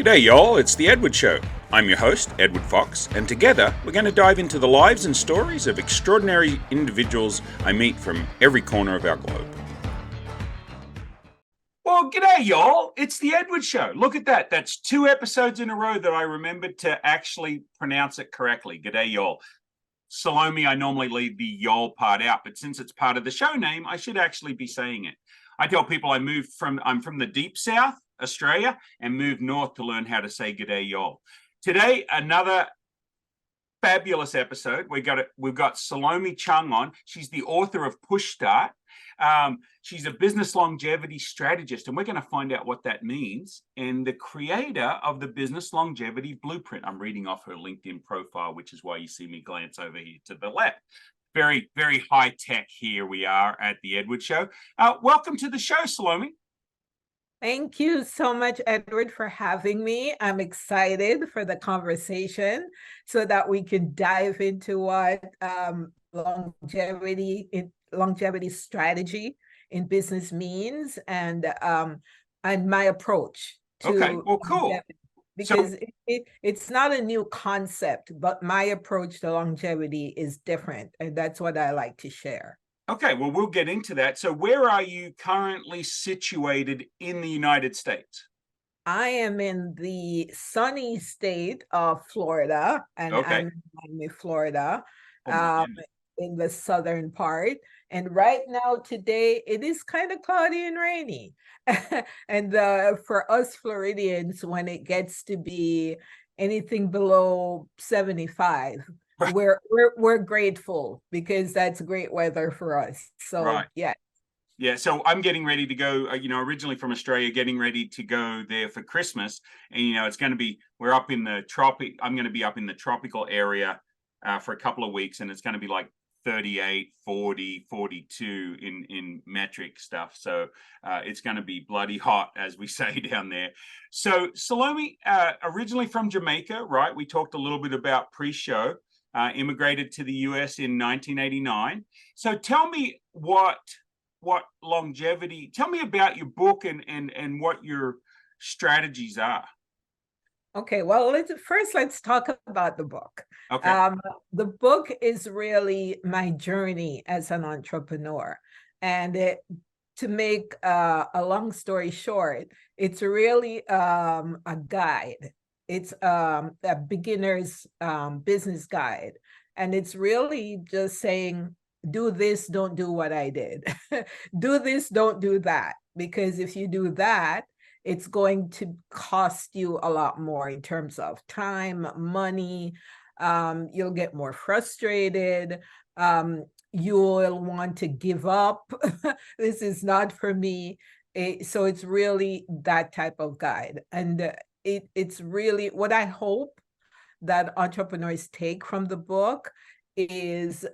G'day y'all, it's The Edward Show. I'm your host, Edward Fox, and together we're going to dive into the lives and stories of extraordinary individuals I meet from every corner of our globe. Well, g'day y'all, it's The Edward Show. Look at that, that's 2 episodes in a row that I remembered to actually pronounce it correctly. G'day y'all. Salomie, I normally leave the y'all part out, but since it's part of the show name, I should actually be saying it. I tell people I'm from the deep south, Australia, and moved north to learn how to say g'day y'all. Today, another fabulous episode. We've got Salomie Chung on. She's the author of Push Start. She's a business longevity strategist, and we're going to find out what that means. And the creator of the Business Longevity Blueprint. I'm reading off her LinkedIn profile, which is why you see me glance over here to the left. Very, very high tech here we are at The Edward Show. Welcome to the show, Salomie. Thank you so much, Edward, for having me. I'm excited for the conversation so that we can dive into what longevity strategy in business means and my approach to okay, well, cool. Longevity. Because it's not a new concept, but my approach to longevity is different, and that's what I like to share. Okay, well, we'll get into that. So where are you currently situated in the United States? I am in the sunny state of Florida, and Okay. I'm in Miami, Florida, Oh, in the southern part. And right now, today, it is kind of cloudy and rainy. And for us Floridians, when it gets to be anything below 75, Right. we're grateful because that's great weather for us. So Right. yeah. Yeah, so I'm getting ready to go, originally from Australia, getting ready to go there for Christmas. And, it's going to be, we're up in the I'm going to be up in the tropical area for a couple of weeks. And it's going to be like 38, 40, 42 in metric stuff. So it's going to be bloody hot, as we say down there. So Salomie, originally from Jamaica, right? We talked a little bit about pre-show, immigrated to the US in 1989. So tell me what longevity, tell me about your book and what your strategies are. Okay, well, let's talk about the book. Okay. The book is really my journey as an entrepreneur. And to make a long story short, it's really a guide. It's a beginner's business guide. And it's really just saying, do this, don't do what I did. Do this, don't do that. Because if you do that, it's going to cost you a lot more in terms of time, money. You'll get more frustrated. You'll want to give up. This is not for me. So it's really that type of guide. And it's really what I hope that entrepreneurs take from the book is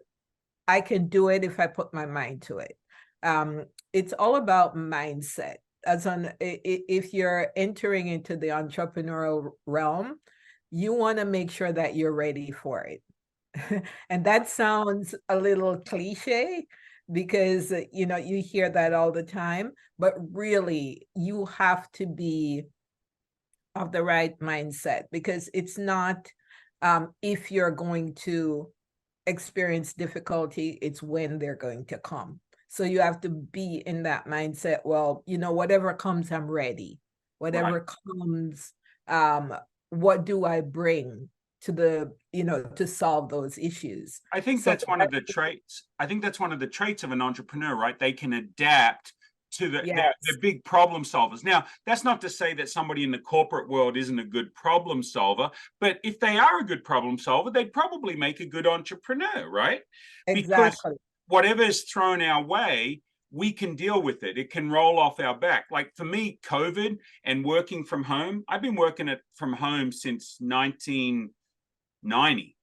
I can do it if I put my mind to it. It's all about mindset. If you're entering into the entrepreneurial realm, you want to make sure that you're ready for it. And that sounds a little cliche because you hear that all the time, but really you have to be of the right mindset, because it's not if you're going to experience difficulty, it's when they're going to come. So you have to be in that mindset. Well, whatever comes, I'm ready. Whatever comes, what do I bring to to solve those issues? I think that's one of the traits. I think that's one of the traits of an entrepreneur, right? They can adapt to the big problem solvers. Now, that's not to say that somebody in the corporate world isn't a good problem solver, but if they are a good problem solver, they'd probably make a good entrepreneur, right? Exactly. Because whatever is thrown our way, we can deal with it. It can roll off our back. Like for me, COVID and working from home, I've been working from home since 1990,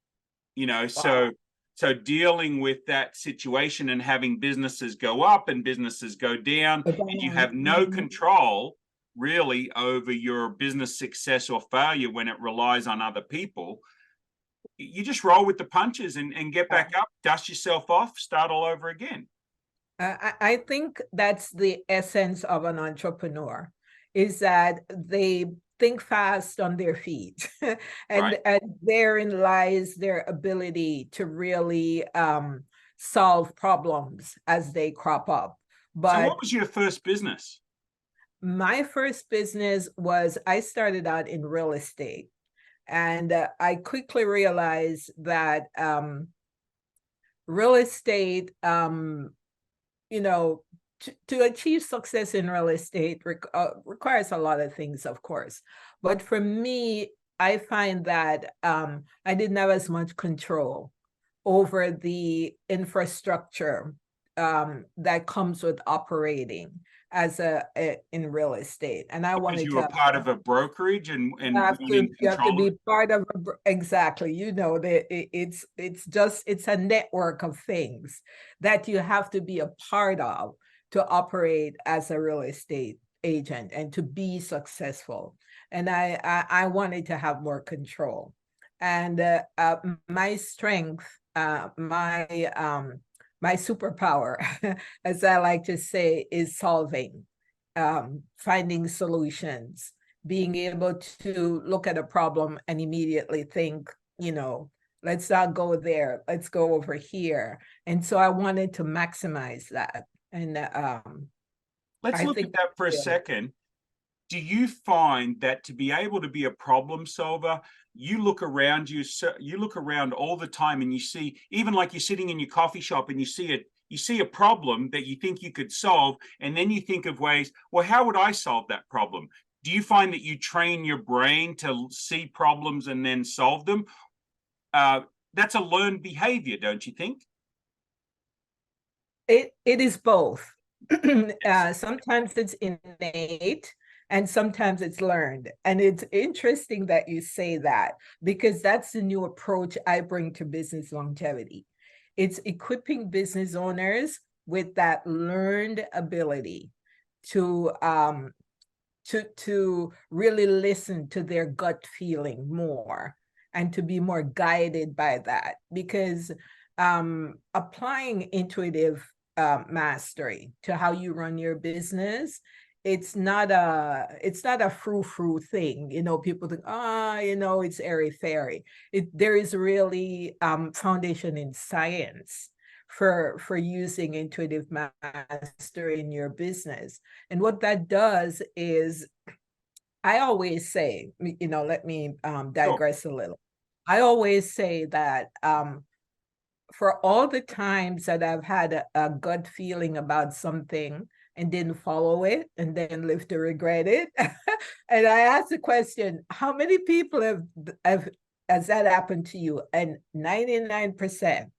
wow. So dealing with that situation and having businesses go up and businesses go down, and you have no control really over your business success or failure when it relies on other people. You just roll with the punches and get back up, dust yourself off, start all over again. I think that's the essence of an entrepreneur, is that they think fast on their feet. and, Right. and therein lies their ability to really solve problems as they crop up. So But what was your first business? my first business was, I started out in real estate. And I quickly realized that real estate, you know, to achieve success in real estate requires a lot of things, of course. But for me, I find that I didn't have as much control over the infrastructure that comes with operating as in real estate. And I Because wanted you were to part of a brokerage and wanting you have to control. be part of exactly, you know, it's a network of things that you have to be a part of to operate as a real estate agent and to be successful. And I wanted to have more control. And my strength, my superpower, as I like to say, is solving, finding solutions, being able to look at a problem and immediately think, you know, let's not go there, let's go over here. And so I wanted to maximize that. And Let's I look at think, that for a second. Do you find that to be able to be a problem solver, you look around you look around all the time and you see, even like you're sitting in your coffee shop and you see a problem that you think you could solve, and then you think of ways, well, how would I solve that problem? Do you find that you train your brain to see problems and then solve them? That's a learned behavior, don't you think? it is both. Yes. Sometimes it's innate and sometimes it's learned. And it's interesting that you say that, because that's the new approach I bring to business longevity. It's equipping business owners with that learned ability to really listen to their gut feeling more and to be more guided by that. Because applying intuitive mastery to how you run your business, it's not a frou-frou thing. You know, people think, you know, it's airy-fairy. There is really foundation in science for using intuitive mastery in your business. And what that does is, I always say, you know, let me digress a little. I always say that for all the times that I've had a gut feeling about something and didn't follow it and then live to regret it, and I ask the question, how many people have has that happened to you? And 99%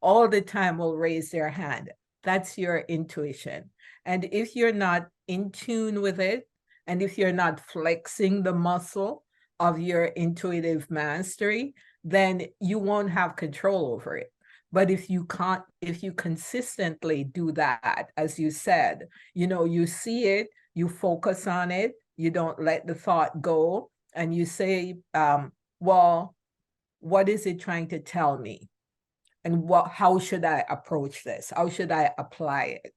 all the time will raise their hand. That's your intuition. And if you're not in tune with it, and if you're not flexing the muscle of your intuitive mastery, then you won't have control over it. But if you consistently do that, as you said, you know, you see it, you focus on it, you don't let the thought go, and you say, well, what is it trying to tell me? And how should I approach this? How should I apply it?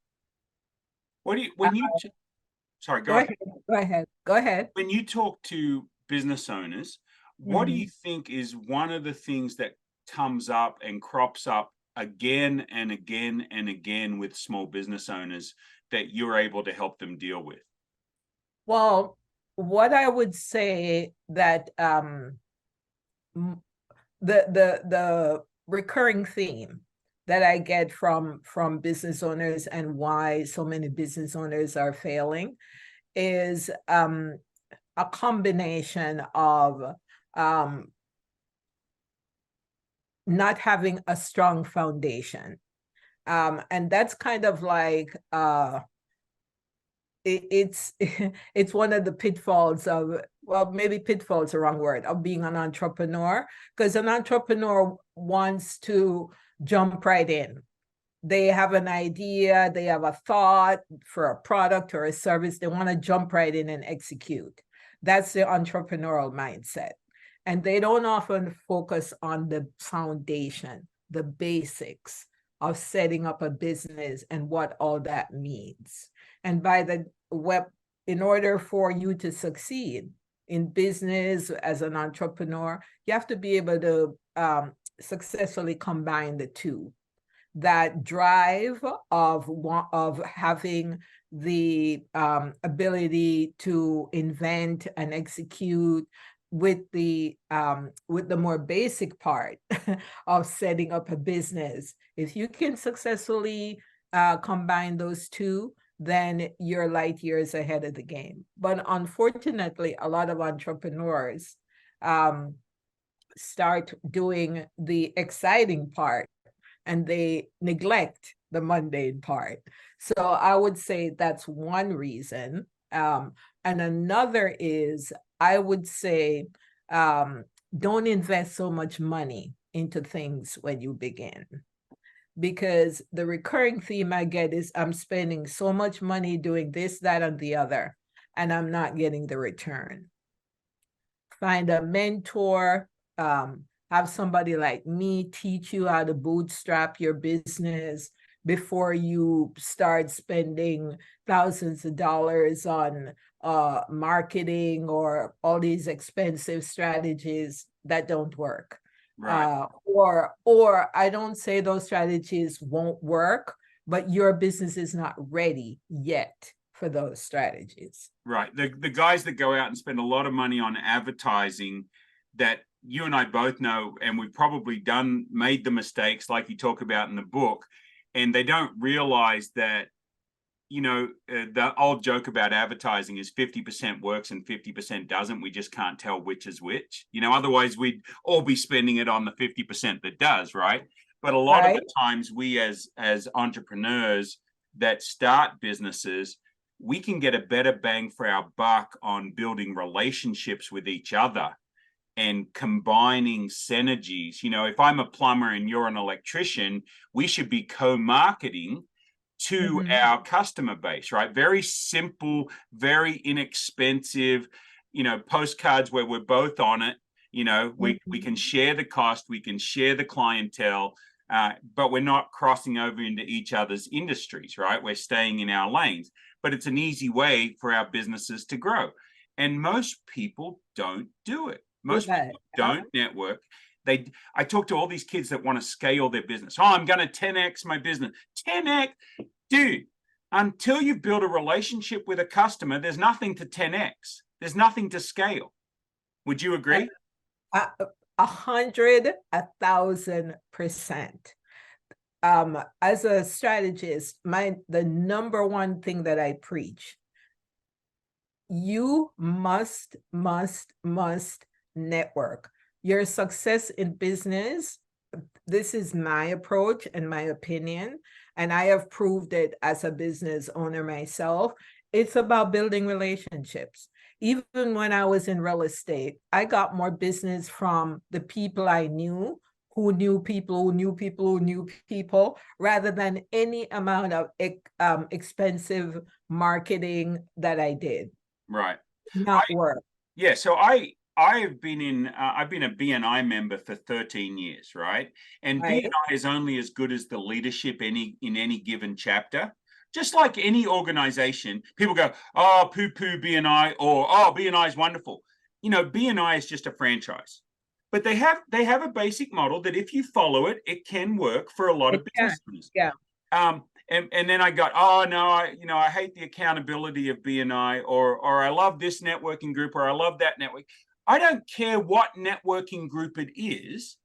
What do you when you sorry, go Go ahead. ahead. Go ahead. Go ahead. When you talk to business owners, what do you think is one of the things that comes up and crops up again and again and again with small business owners that you're able to help them deal with? Well, what I would say that the recurring theme that I get from business owners, and why so many business owners are failing, is a combination of not having a strong foundation. And that's kind of like it's it's one of the pitfalls of, well, maybe pitfalls are the wrong word, of being an entrepreneur, because an entrepreneur wants to jump right in. They have an idea, they have a thought for a product or a service, they want to jump right in and execute. That's the entrepreneurial mindset. And they don't often focus on the foundation, the basics of setting up a business and what all that means. And by the web, in order for you to succeed, in business as an entrepreneur, you have to be able to successfully combine the two. That drive of having the ability to invent and execute with the more basic part of setting up a business. If you can successfully combine those two, then you're light years ahead of the game. But unfortunately, a lot of entrepreneurs start doing the exciting part and they neglect the mundane part. So I would say that's one reason. And another is, I would say, don't invest so much money into things when you begin. Because the recurring theme I get is I'm spending so much money doing this, that, and the other, and I'm not getting the return. Find a mentor, have somebody like me teach you how to bootstrap your business before you start spending thousands of dollars on marketing or all these expensive strategies that don't work. Right. Or I don't say those strategies won't work, but your business is not ready yet for those strategies. Right. The guys that go out and spend a lot of money on advertising that you and I both know, and we've probably made the mistakes like you talk about in the book, and they don't realize that, the old joke about advertising is 50% works and 50% doesn't. We just can't tell which is which. Otherwise we'd all be spending it on the 50% that does, right? But a lot of the times we as entrepreneurs that start businesses, we can get a better bang for our buck on building relationships with each other and combining synergies. If I'm a plumber and you're an electrician, we should be co-marketing to our customer base, right? Very simple, very inexpensive, postcards where we're both on it. We can share the cost, we can share the clientele, but we're not crossing over into each other's industries, right? We're staying in our lanes, but it's an easy way for our businesses to grow. And most people don't do it. Most people don't network. I talk to all these kids that want to scale their business. Oh, I'm going to 10x my business. 10x, dude, until you build a relationship with a customer, there's nothing to 10x. There's nothing to scale. Would you agree? 100, 1,000%. As a strategist, the number one thing that I preach, you must network. Your success in business, this is my approach and my opinion, and I have proved it as a business owner myself. It's about building relationships. Even when I was in real estate, I got more business from the people I knew, who knew people, who knew people, who knew people, rather than any amount of expensive marketing that I did. Right. Not work. Yeah. So I've been a BNI member for 13 years, right? And BNI is only as good as the leadership in any given chapter. Just like any organization, people go, oh, poo-poo BNI, or oh, BNI is wonderful. BNI is just a franchise. But they have a basic model that if you follow it, it can work for a lot of business owners. Yeah. And then I got, oh no, I hate the accountability of BNI, or I love this networking group, or I love that network. I don't care what networking group it is.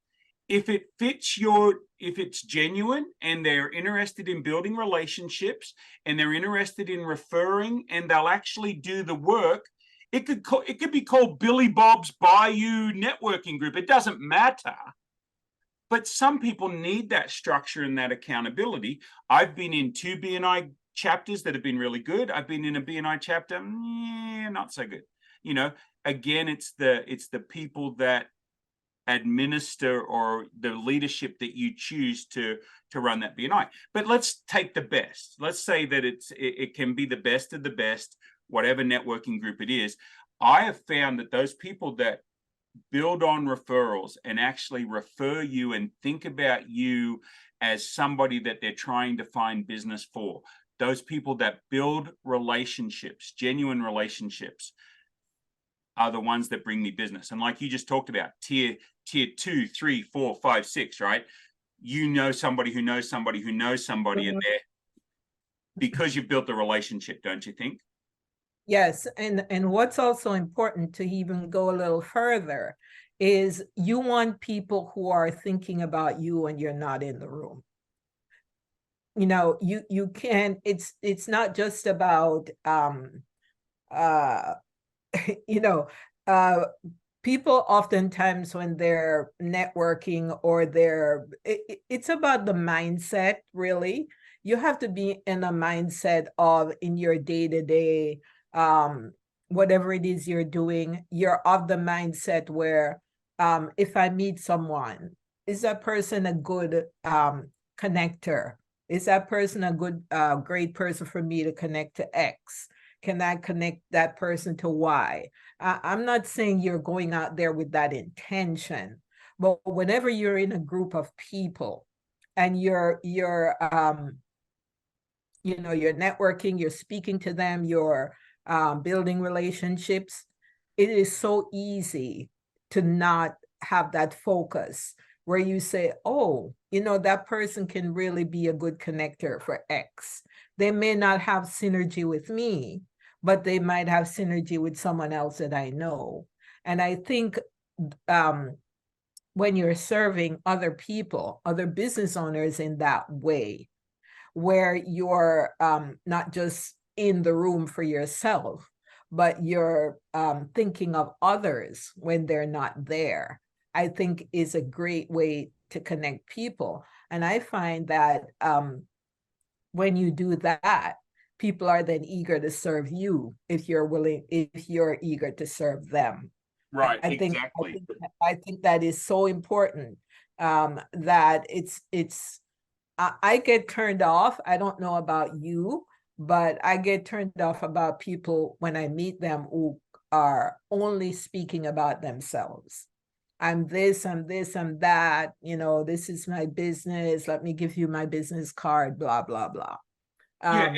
If it fits if it's genuine and they're interested in building relationships and they're interested in referring and they'll actually do the work, it could be called Billy Bob's Bayou Networking Group. It doesn't matter. But some people need that structure and that accountability. I've been in 2 BNI chapters that have been really good. I've been in a BNI chapter, not so good. Again, it's the people that administer or the leadership that you choose to run that BNI. But let's take the best. Let's say that it can be the best of the best, whatever networking group it is. I have found that those people that build on referrals and actually refer you and think about you as somebody that they're trying to find business for, those people that build relationships, genuine relationships, are the ones that bring me business. And like you just talked about, tier 2, 3, 4, 5, 6, right? You know somebody who knows somebody who knows somebody, and they're, because you've built the relationship, don't you think? Yes, and what's also important to even go a little further is you want people who are thinking about you when you're not in the room. You know, you can't, it's not just about uh you know, people oftentimes when they're networking or it's about the mindset, really. You have to be in a mindset of, in your day-to-day, whatever it is you're doing, you're of the mindset where, if I meet someone, is that person a good connector? Is that person a good, great person for me to connect to X? Can I connect that person to Y? I'm not saying you're going out there with that intention, but whenever you're in a group of people and you're you're networking, you're speaking to them, you're building relationships, it is so easy to not have that focus where you say, oh, that person can really be a good connector for X. They may not have synergy with me, but they might have synergy with someone else that I know. And I think when you're serving other people, other business owners in that way, where you're not just in the room for yourself, but you're thinking of others when they're not there, I think is a great way to connect people. And I find that when you do that, people are then eager to serve you if you're eager to serve them. Right, I think exactly. I think that is so important, that I get turned off. I don't know about you, but I get turned off about people when I meet them who are only speaking about themselves. I'm this, I'm this, I'm that, this is my business. Let me give you my business card, blah, blah, blah. Yeah,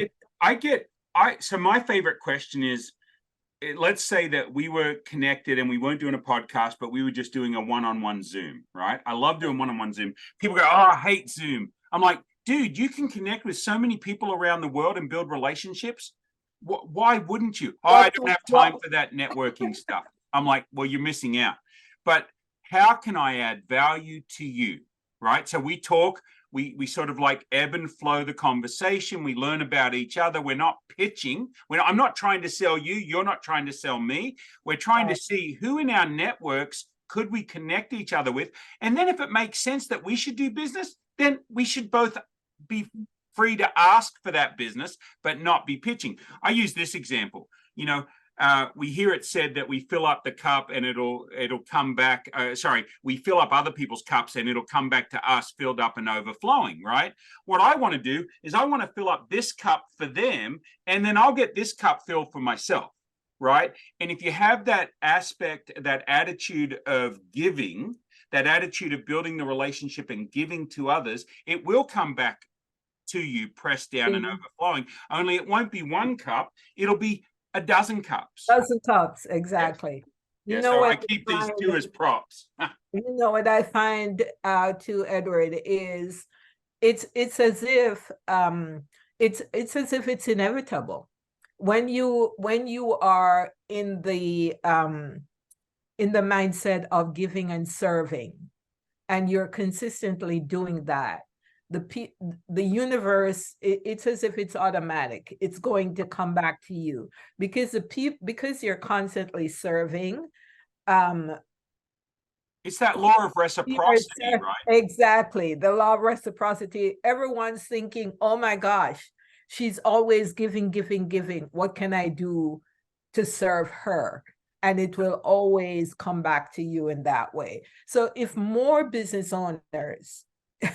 so my favorite question is, let's say that we were connected and we weren't doing a podcast, but we were just doing a one-on-one Zoom, right? I love doing one-on-one Zoom. People go, oh, I hate Zoom. I'm like, dude, you can connect with so many people around the world and build relationships. Why wouldn't you? Oh, I don't have time for that networking stuff. I'm like, well, you're missing out. But how can I add value to you, right? So we talk, we sort of like ebb and flow the conversation. We learn about each other. We're not pitching. I'm not trying to sell you. You're not trying to sell me. We're trying to see who in our networks could we connect each other with. And then if it makes sense that we should do business, then we should both be free to ask for that business, but not be pitching. I use this example. We hear it said that we fill up the cup and it'll come back. We fill up other people's cups and it'll come back to us filled up and overflowing, right? What I want to do is I want to fill up this cup for them, and then I'll get this cup filled for myself, right? And if you have that aspect, that attitude of giving, that attitude of building the relationship and giving to others, it will come back to you, pressed down and overflowing. Only it won't be one cup, it'll be a dozen cups. Dozen cups, exactly. Yes. So I keep these two as props. What I find too, Edward, is it's as if it's as if it's inevitable when you are in the mindset of giving and serving, and you're consistently doing that. The universe, it's as if it's automatic. It's going to come back to you because because you're constantly serving. It's that law of reciprocity, right? Exactly. The law of reciprocity. Everyone's thinking, oh my gosh, she's always giving, giving, giving. What can I do to serve her? And it will always come back to you in that way. So if more business owners,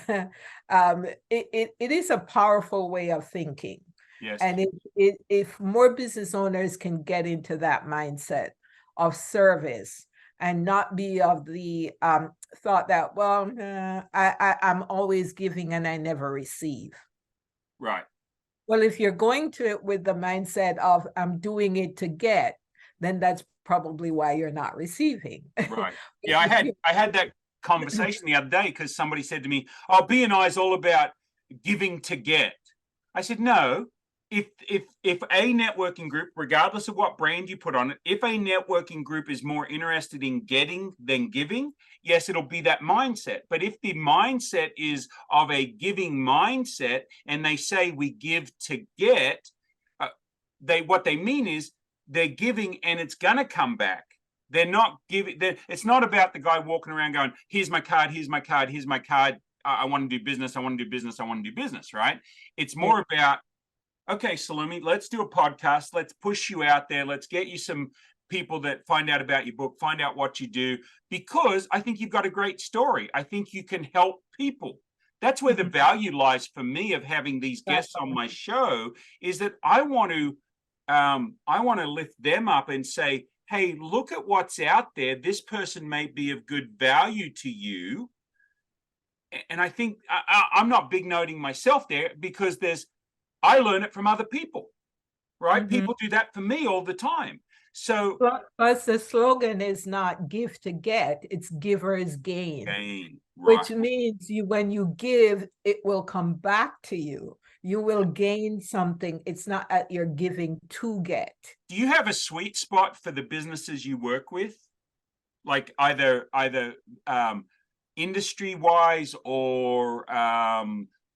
it is a powerful way of thinking. Yes. And if more business owners can get into that mindset of service and not be of the thought that, well, I'm always giving and I never receive. Right. Well, if you're going to it with the mindset of I'm doing it to get, then that's probably why you're not receiving. Right. Yeah, I had that conversation the other day because somebody said to me, "Oh, B&I is all about giving to get." I said, "No. If a networking group, regardless of what brand you put on it, if a networking group is more interested in getting than giving, yes, it'll be that mindset. But if the mindset is of a giving mindset and they say we give to get, what they mean is they're giving and it's gonna come back. They're not giving. It's not about the guy walking around going, "Here's my card. Here's my card. Here's my card. I want to do business. I want to do business. I want to do business." Right? It's more about, okay, Salomie, let's do a podcast. Let's push you out there. Let's get you some people that find out about your book, find out what you do, because I think you've got a great story. I think you can help people. That's where the value lies for me of having these guests on my show, is that I want to lift them up and say, hey, look at what's out there. This person may be of good value to you. And I think I'm not big noting myself there, because I learn it from other people, right? Mhm. People do that for me all the time. So Plus the slogan is not give to get, it's givers gain. Right. Which means when you give, it will come back to you. You will gain something. It's not that you're giving to get. Do you have a sweet spot for the businesses you work with? Like either industry wise or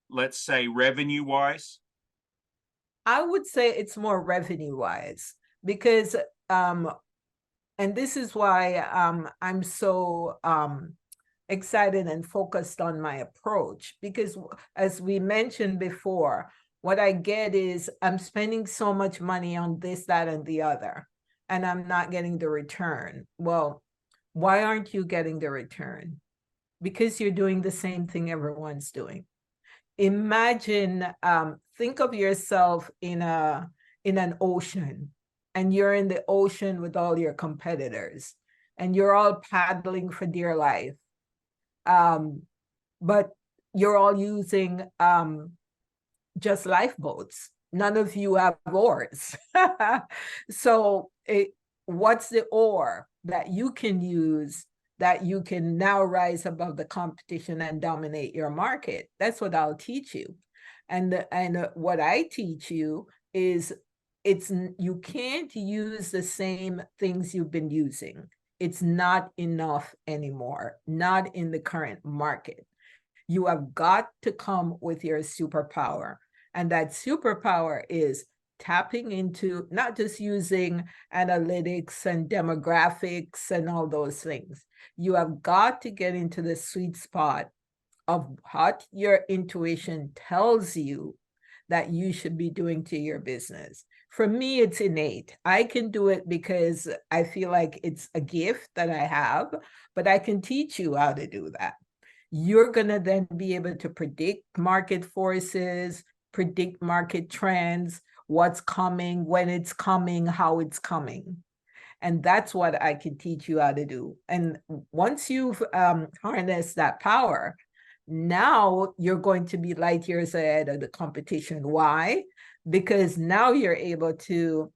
let's say revenue wise? I would say it's more revenue wise, because and this is why I'm so excited and focused on my approach, because as we mentioned before, what I get is I'm spending so much money on this, that, and the other, and I'm not getting the return. Well, why aren't you getting the return? Because you're doing the same thing everyone's doing. Imagine, think of yourself in an ocean, and you're in the ocean with all your competitors, and you're all paddling for dear life. But you're all using just lifeboats. None of you have oars. So what's the oar that you can use that you can now rise above the competition and dominate your market? That's what I'll teach you. And what I teach you is you can't use the same things you've been using. It's not enough anymore, not in the current market. You have got to come with your superpower. And that superpower is tapping into not just using analytics and demographics and all those things. You have got to get into the sweet spot of what your intuition tells you that you should be doing to your business. For me, it's innate. I can do it because I feel like it's a gift that I have, but I can teach you how to do that. You're going to then be able to predict market forces, predict market trends, what's coming, when it's coming, how it's coming. And that's what I can teach you how to do. And once you've harnessed that power, now you're going to be light years ahead of the competition. Why? Because now you're able to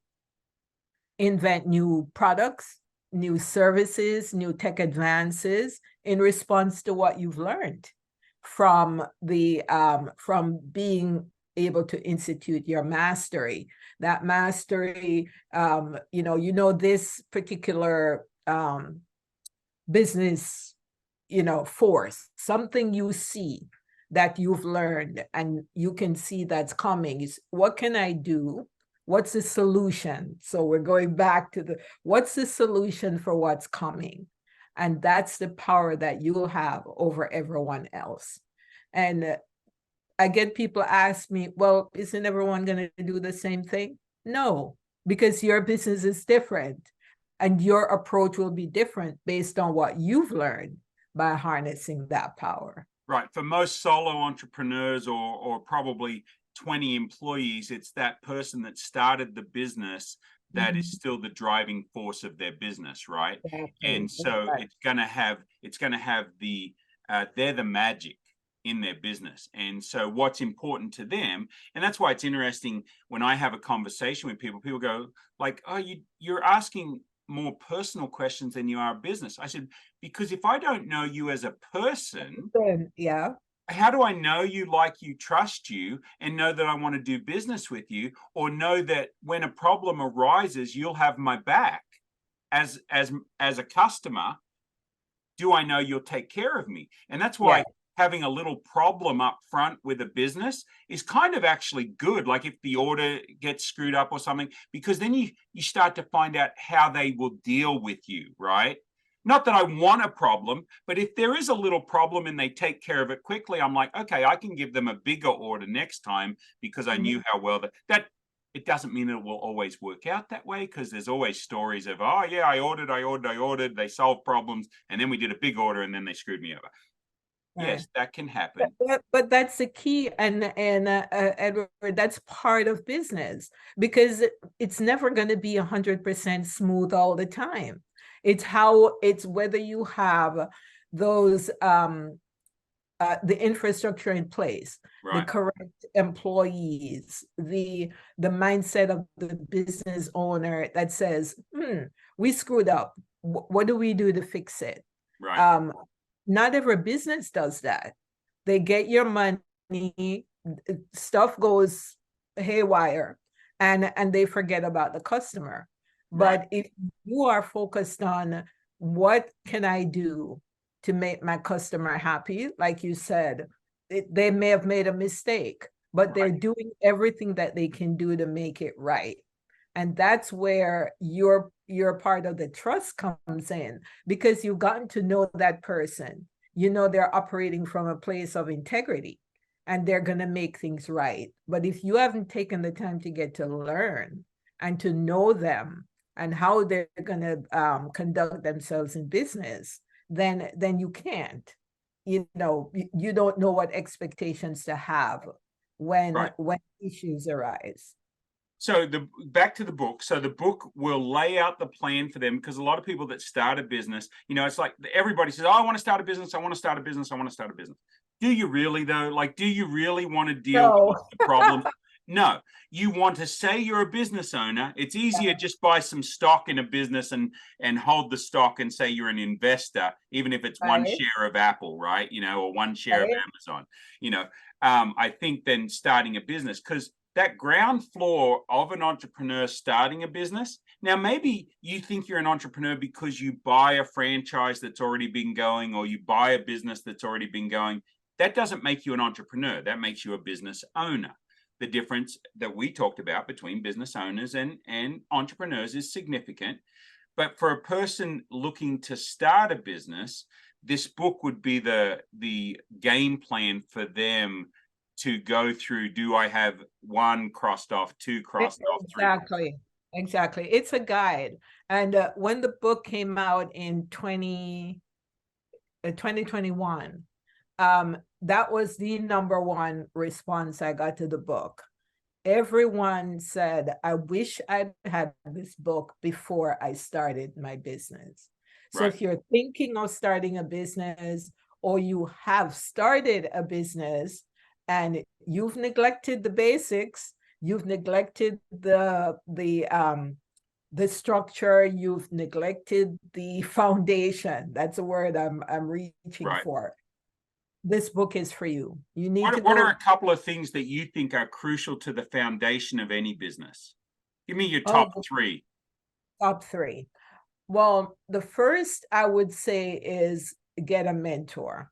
invent new products, new services, new tech advances in response to what you've learned from being able to institute your mastery. That mastery, this particular business, force, something you see that you've learned and you can see that's coming is, what can I do? What's the solution? So we're going back to what's the solution for what's coming? And that's the power that you'll have over everyone else. And I get people ask me, well, isn't everyone going to do the same thing? No, because your business is different and your approach will be different based on what you've learned by harnessing that power. Right. For most solo entrepreneurs or probably 20 employees, it's that person that started the business that is still the driving force of their business, right? Exactly. And so it's going to have they're the magic in their business. And so what's important to them, and that's why it's interesting when I have a conversation with people go like, oh, you're asking more personal questions than you are a business. I said, because if I don't know you as a person, Yeah. how do I know you, like you, trust you, and know that I want to do business with you, or know that when a problem arises, you'll have my back as a customer? Do I know you'll take care of me? And that's why having a little problem up front with a business is kind of actually good. Like if the order gets screwed up or something, because then you start to find out how they will deal with you, right? Not that I want a problem, but if there is a little problem and they take care of it quickly, I'm like, okay, I can give them a bigger order next time because I knew how well that it doesn't mean it will always work out that way, because there's always stories of, oh yeah, I ordered, they solved problems, and then we did a big order and then they screwed me over. Right. Yes, that can happen. But that's the key, and Edward, that's part of business, because it's never going to be 100% smooth all the time. It's whether you have those the infrastructure in place, the correct employees, the mindset of the business owner that says, we screwed up. What do we do to fix it? Right. Not every business does that. They get your money, stuff goes haywire, and they forget about the customer. But if you are focused on what can I do to make my customer happy, like you said, they may have made a mistake, but they're doing everything that they can do to make it right. And that's where you're part of the trust comes in, because you've gotten to know that person. You know they're operating from a place of integrity and they're going to make things right. But if you haven't taken the time to get to learn and to know them and how they're going to conduct themselves in business, then you can't. You know, you don't know what expectations to have when issues arise. So back to the book. So the book will lay out the plan for them, because a lot of people that start a business, it's like everybody says, oh, I want to start a business. I want to start a business. I want to start a business. Do you really though? Like, do you really want to deal with the problems? No, you want to say you're a business owner. It's easier just buy some stock in a business and hold the stock and say you're an investor, even if it's one share of Apple, right? Or one share of Amazon. I think then starting a business, because that ground floor of an entrepreneur starting a business. Now, maybe you think you're an entrepreneur because you buy a franchise that's already been going, or you buy a business that's already been going. That doesn't make you an entrepreneur. That makes you a business owner. The difference that we talked about between business owners and entrepreneurs is significant. But for a person looking to start a business, this book would be the game plan for them to go through. Do I have one crossed off, two crossed off, three? Exactly. It's a guide. And when the book came out in 2021, that was the number one response I got to the book. Everyone said, I wish I'd had this book before I started my business. So if you're thinking of starting a business, or you have started a business and you've neglected the basics, you've neglected the structure, you've neglected the foundation. That's a word I'm reaching for. This book is for you. You need to. What are a couple of things that you think are crucial to the foundation of any business? Give me your top three. Top three. Well, the first I would say is get a mentor.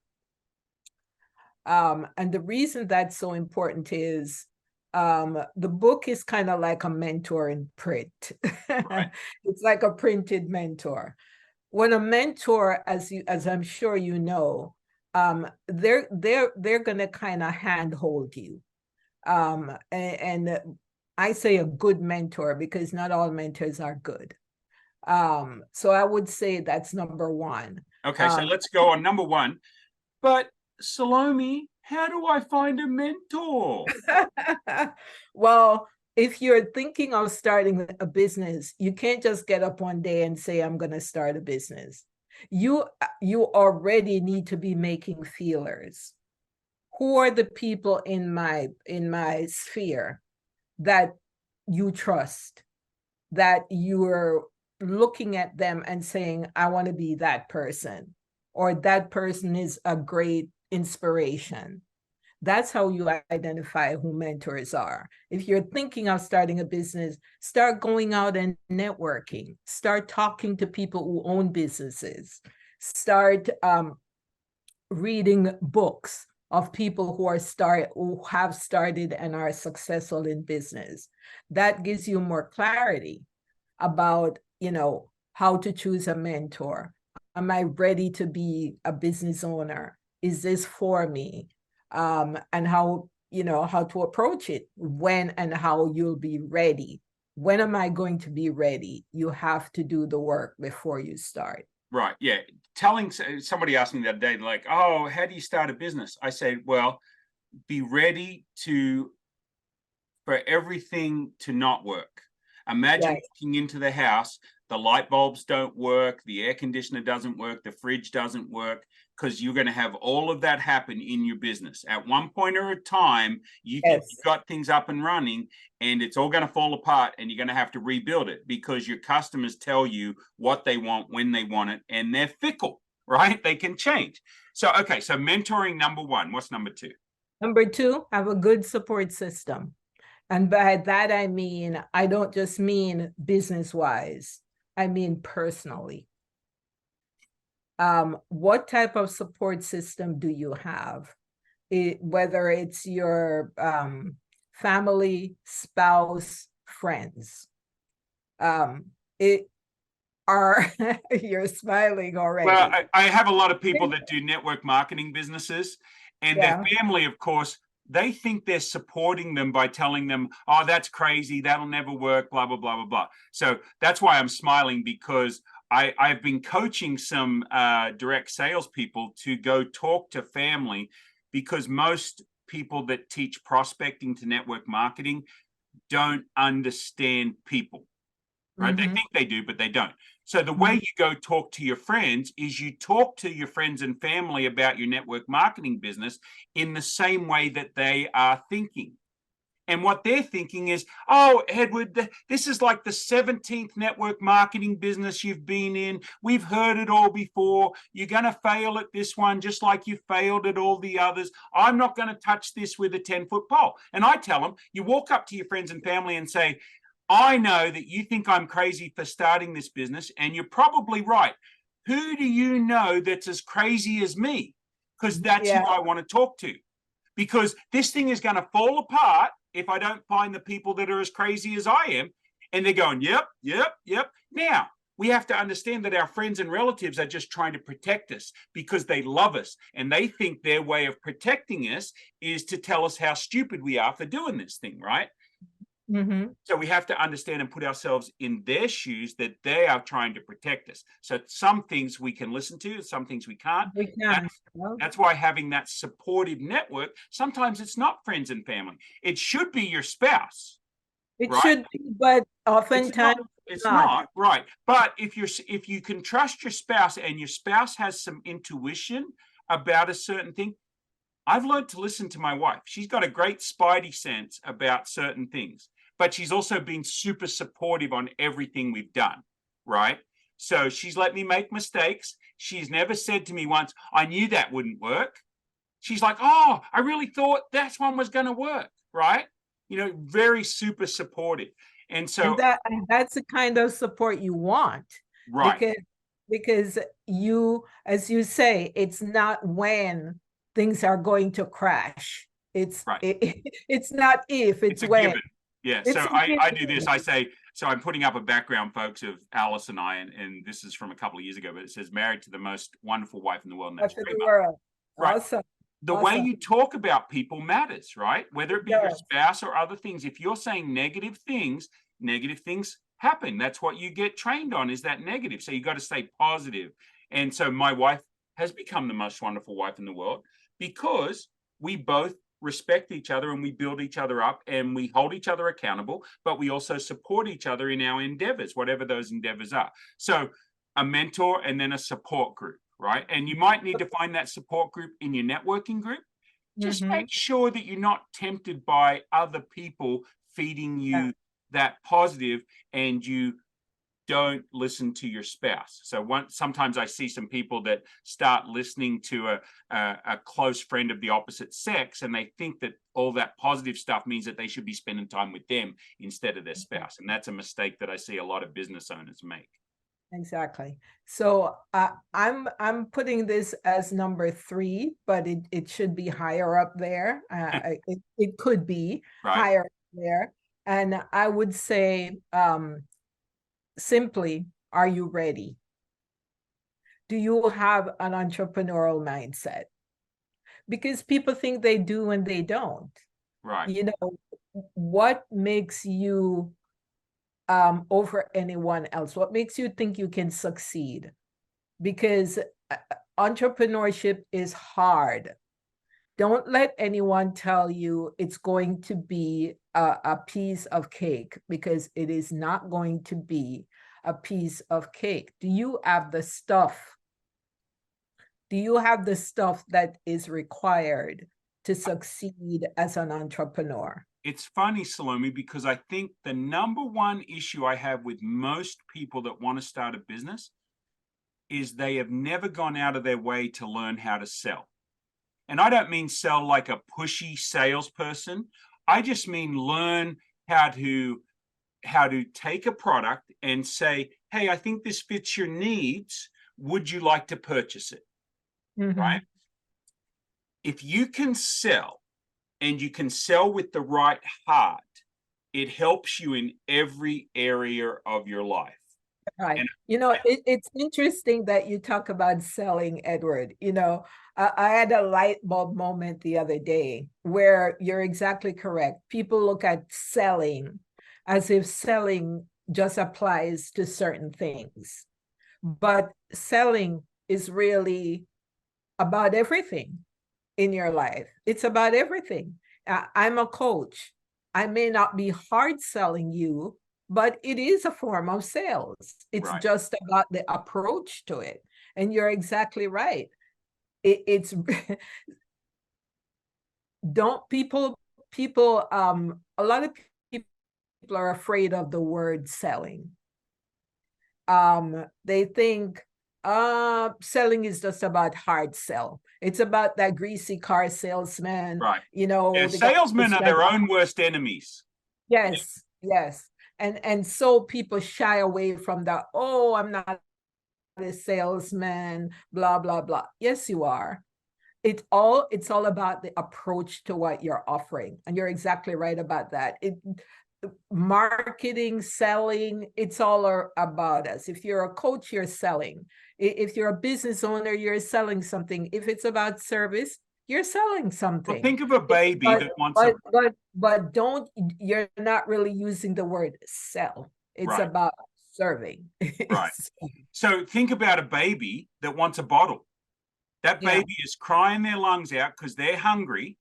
And the reason that's so important is the book is kind of like a mentor in print. It's like a printed mentor. When a mentor, as I'm sure you know, they're going to kind of handhold you. And I say a good mentor because not all mentors are good. So I would say that's number one. Okay, so let's go on number one. But Salomie, how do I find a mentor? Well, if you're thinking of starting a business, you can't just get up one day and say, I'm going to start a business. You already need to be making feelers. Who are the people in my sphere that you trust, that you're looking at them and saying, I want to be that person, or that person is a great inspiration. That's how you identify who mentors are. If you're thinking of starting a business, start going out and networking. Start talking to people who own businesses. Start reading books of people who have started and are successful in business. That gives you more clarity about, how to choose a mentor. Am I ready to be a business owner? Is this for me? And how to approach it, when and how you'll be ready. When am I going to be ready? You have to do the work before you start. Right. Yeah. Somebody asked me the other day, like, oh, how do you start a business? I say, well, be ready for everything to not work. Imagine walking into the house, the light bulbs don't work, the air conditioner doesn't work, the fridge doesn't work, because you're going to have all of that happen in your business. At one point or a time, you think you've got things up and running, and it's all going to fall apart, and you're going to have to rebuild it because your customers tell you what they want, when they want it, and they're fickle, right? They can change. So, okay, so mentoring, number one. What's number two? Number two, have a good support system. And by that, I don't just mean business-wise, I mean personally. What type of support system do you have? Whether it's your family, spouse, friends. You're smiling already. Well, I have a lot of people that do network marketing businesses, and their family, of course, they think they're supporting them by telling them, oh, that's crazy, that'll never work, blah, blah, blah, blah, blah. So that's why I'm smiling, because I've been coaching some direct salespeople to go talk to family, because most people that teach prospecting to network marketing don't understand people, right? They think they do, but they don't. So the way you go talk to your friends is you talk to your friends and family about your network marketing business in the same way that they are thinking. And what they're thinking is, oh, Edward, this is like the 17th network marketing business you've been in. We've heard it all before. You're going to fail at this one just like you failed at all the others. I'm not going to touch this with a 10-foot pole. And I tell them, you walk up to your friends and family and say, I know that you think I'm crazy for starting this business, and you're probably right. Who do you know that's as crazy as me? Because that's who I want to talk to. Because this thing is going to fall apart if I don't find the people that are as crazy as I am. And they're going, yep, yep, yep. Now, we have to understand that our friends and relatives are just trying to protect us because they love us. And they think their way of protecting us is to tell us how stupid we are for doing this thing, right? So we have to understand and put ourselves in their shoes, that they are trying to protect us. So some things we can listen to, some things we can't. That's why having that supportive network, sometimes it's not friends and family. It should be your spouse. It should be, but oftentimes it's not, right? But if you can trust your spouse, and your spouse has some intuition about a certain thing. I've learned to listen to my wife. She's got a great spidey sense about certain things, but she's also been super supportive on everything we've done, right? So she's let me make mistakes. She's never said to me once, I knew that wouldn't work. She's like, oh, I really thought that one was going to work, right? Very super supportive. And so that's the kind of support you want, right? Because you, as you say, it's not when things are going to crash. It's right. It's not if, it's when. Given. Yeah. So I do this. I say, so I'm putting up a background, folks, of Alice and I, and this is from a couple of years ago, but it says married to the most wonderful wife in the world. And that's right. Awesome. The way you talk about people matters, right? Whether it be your spouse or other things. If you're saying negative things happen. That's what you get trained on, is that negative. So you got to stay positive. And so my wife has become the most wonderful wife in the world, because we both respect each other, and we build each other up, and we hold each other accountable, but we also support each other in our endeavors, whatever those endeavors are. So a mentor and then a support group, right? And you might need to find that support group in your networking group. Just make sure that you're not tempted by other people feeding you that positive, and you don't listen to your spouse. So sometimes I see some people that start listening to a close friend of the opposite sex, and they think that all that positive stuff means that they should be spending time with them instead of their spouse. And that's a mistake that I see a lot of business owners make. Exactly. So I'm putting this as number 3, but it should be higher up there. It could be Right. higher up there. And I would say simply, are you ready? Do you have an entrepreneurial mindset? Because people think they do and they don't. Right. You know, what makes you over anyone else? What makes you think you can succeed? Because entrepreneurship is hard. Don't let anyone tell you it's going to be a piece of cake, because it is not going to be a piece of cake. Do you have the stuff? Do you have the stuff that is required to succeed as an entrepreneur? It's funny, Salomie, because I think the number one issue I have with most people that want to start a business is they have never gone out of their way to learn how to sell. And I don't mean sell like a pushy salesperson. I just mean learn how to take a product and say, hey, I think this fits your needs. Would you like to purchase it? Mm-hmm. Right? If you can sell, and you can sell with the right heart, it helps you in every area of your life. Right. And it's interesting that you talk about selling, Edward. I had a light bulb moment the other day where you're exactly correct. People look at selling as if selling just applies to certain things. But selling is really about everything in your life. It's about everything. I'm a coach. I may not be hard selling you, but it is a form of sales. It's right. just about the approach to it. And you're exactly right. It's don't people a lot of people are afraid of the word selling. They think selling is just about hard sell. It's about that greasy car salesman. Right. The salesmen are their own worst enemies. Yes, yes. And so people shy away from that. Oh, I'm not a salesman, blah, blah, blah. Yes, you are. It's all about the approach to what you're offering. And you're exactly right about that. Marketing, selling, it's all about us. If you're a coach, you're selling. If you're a business owner, you're selling something. If it's about service, you're selling something. Well, think of a baby that wants but you're not really using the word sell. It's right. about serving. Right. So think about a baby that wants a bottle. That baby is crying their lungs out because they're hungry.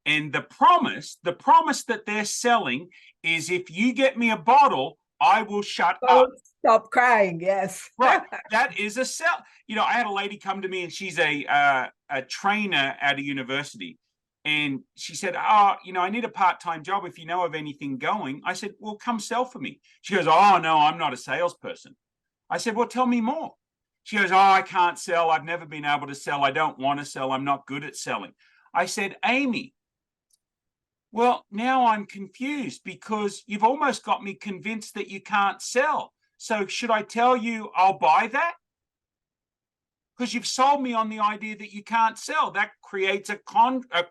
And the promise that they're selling is, if you get me a bottle, I will shut up. Stop crying. Yes. Right. That is a sell. I had a lady come to me, and she's a trainer at a university. And she said, I need a part-time job if you know of anything going. I said, well, come sell for me. She goes, oh, no, I'm not a salesperson. I said, well, tell me more. She goes, oh, I can't sell. I've never been able to sell. I don't want to sell. I'm not good at selling. I said, Amy, well, now I'm confused, because you've almost got me convinced that you can't sell. So should I tell you I'll buy that? Because you've sold me on the idea that you can't sell. That creates a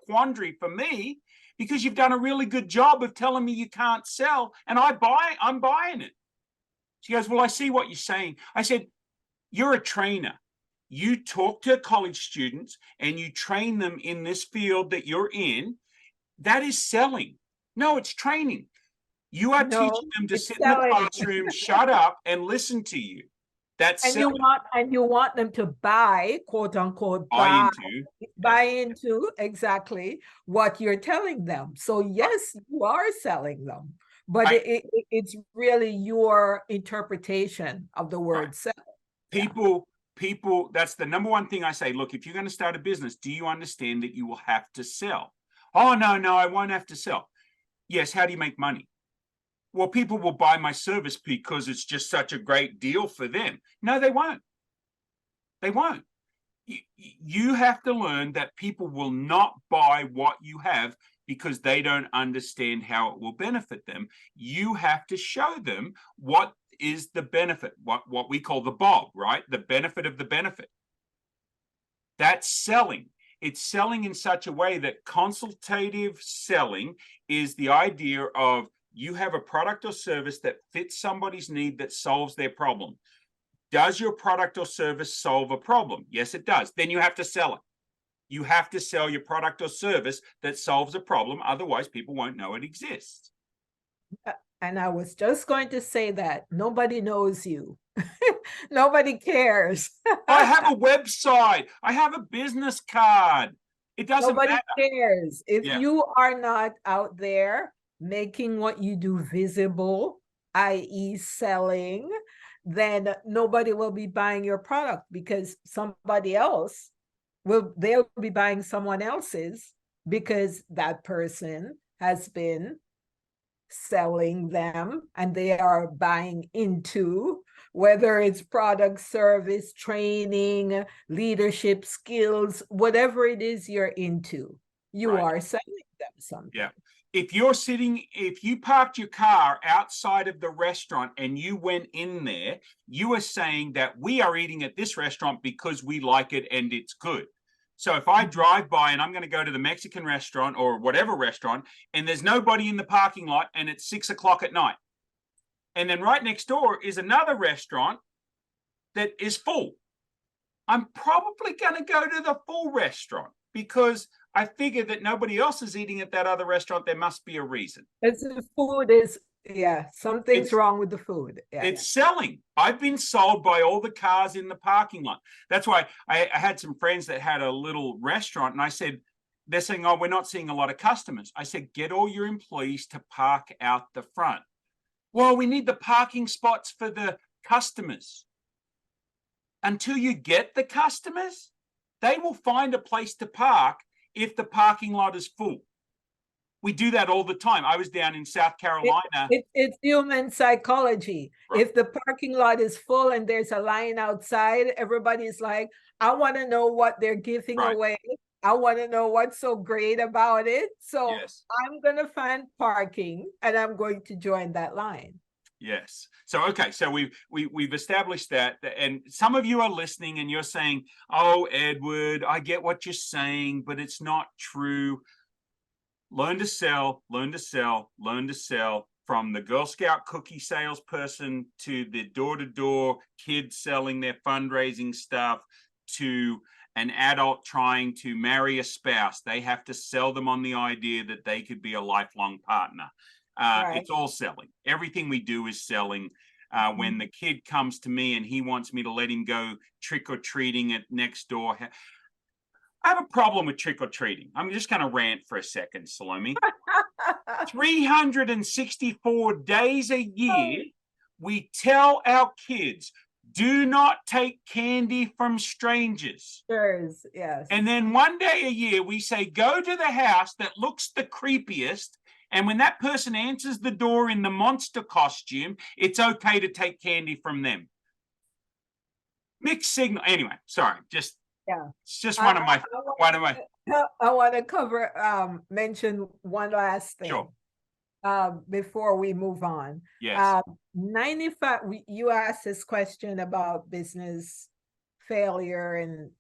quandary for me, because you've done a really good job of telling me you can't sell, and I'm buying it. She goes, well, I see what you're saying. I said, you're a trainer. You talk to college students and you train them in this field that you're in. That is selling. No, it's training. You are teaching them to sit selling in the classroom, shut up, and listen to you. That's and selling. You want them to buy, quote unquote, buy into exactly what you're telling them. So yes, you are selling them, but it's really your interpretation of the word sell. People, that's the number one thing I say. Look, if you're going to start a business, do you understand that you will have to sell? Oh, no, I won't have to sell. Yes, how do you make money? well, people will buy my service because it's just such a great deal for them. No, they won't. They won't. You have to learn that people will not buy what you have because they don't understand how it will benefit them. You have to show them what is the benefit, what we call the BOB, right? The benefit of the benefit. That's selling. It's selling in such a way that consultative selling is the idea of you have a product or service that fits somebody's need that solves their problem. Does your product or service solve a problem? Yes, it does. Then you have to sell it. You have to sell your product or service that solves a problem. Otherwise, people won't know it exists. And I was just going to say that nobody knows you. Nobody cares. I have a website. I have a business card. It doesn't Nobody matter. cares. If Yeah. you are not out there making what you do visible, i.e. selling, then nobody will be buying your product because somebody else they'll be buying someone else's because that person has been selling them and they are buying into, whether it's product, service, training, leadership skills, whatever it is you're into, you Right. are selling them something. Yeah. If you parked your car outside of the restaurant and you went in there, you are saying that we are eating at this restaurant because we like it and it's good. So if I drive by and I'm going to go to the Mexican restaurant or whatever restaurant, and there's nobody in the parking lot and it's 6 o'clock at night, and then right next door is another restaurant that is full, I'm probably going to go to the full restaurant because I figure that nobody else is eating at that other restaurant. There must be a reason. The food is, something's wrong with the food. It's selling. I've been sold by all the cars in the parking lot. That's why I had some friends that had a little restaurant, and I said, they're saying, oh, we're not seeing a lot of customers. I said, get all your employees to park out the front. Well, we need the parking spots for the customers. Until you get the customers, they will find a place to park if the parking lot is full. We do that all the time. I was down in South Carolina. It's human psychology. Right. If the parking lot is full and there's a line outside, everybody's like, I want to know what they're giving away. I want to know what's so great about it. So yes. I'm going to find parking and I'm going to join that line. Yes. So, okay. So we've established that. And some of you are listening and you're saying, oh, Edward, I get what you're saying, but it's not true. Learn to sell, learn to sell, learn to sell, from the Girl Scout cookie salesperson to the door-to-door kids selling their fundraising stuff to an adult trying to marry a spouse. They have to sell them on the idea that they could be a lifelong partner. Right. It's all selling. Everything we do is selling. When the kid comes to me and he wants me to let him go trick-or-treating at next door, I have a problem with trick-or-treating. I'm just going to rant for a second, Salomie. 364 days a year, we tell our kids, do not take candy from strangers. Yes. And then one day a year, we say, go to the house that looks the creepiest. And when that person answers the door in the monster costume, it's okay to take candy from them. Mixed signal. Anyway, sorry, just... Yeah, it's just I want to cover mention one last thing. Sure. Before we move on. Yes. 95. You asked this question about business failure and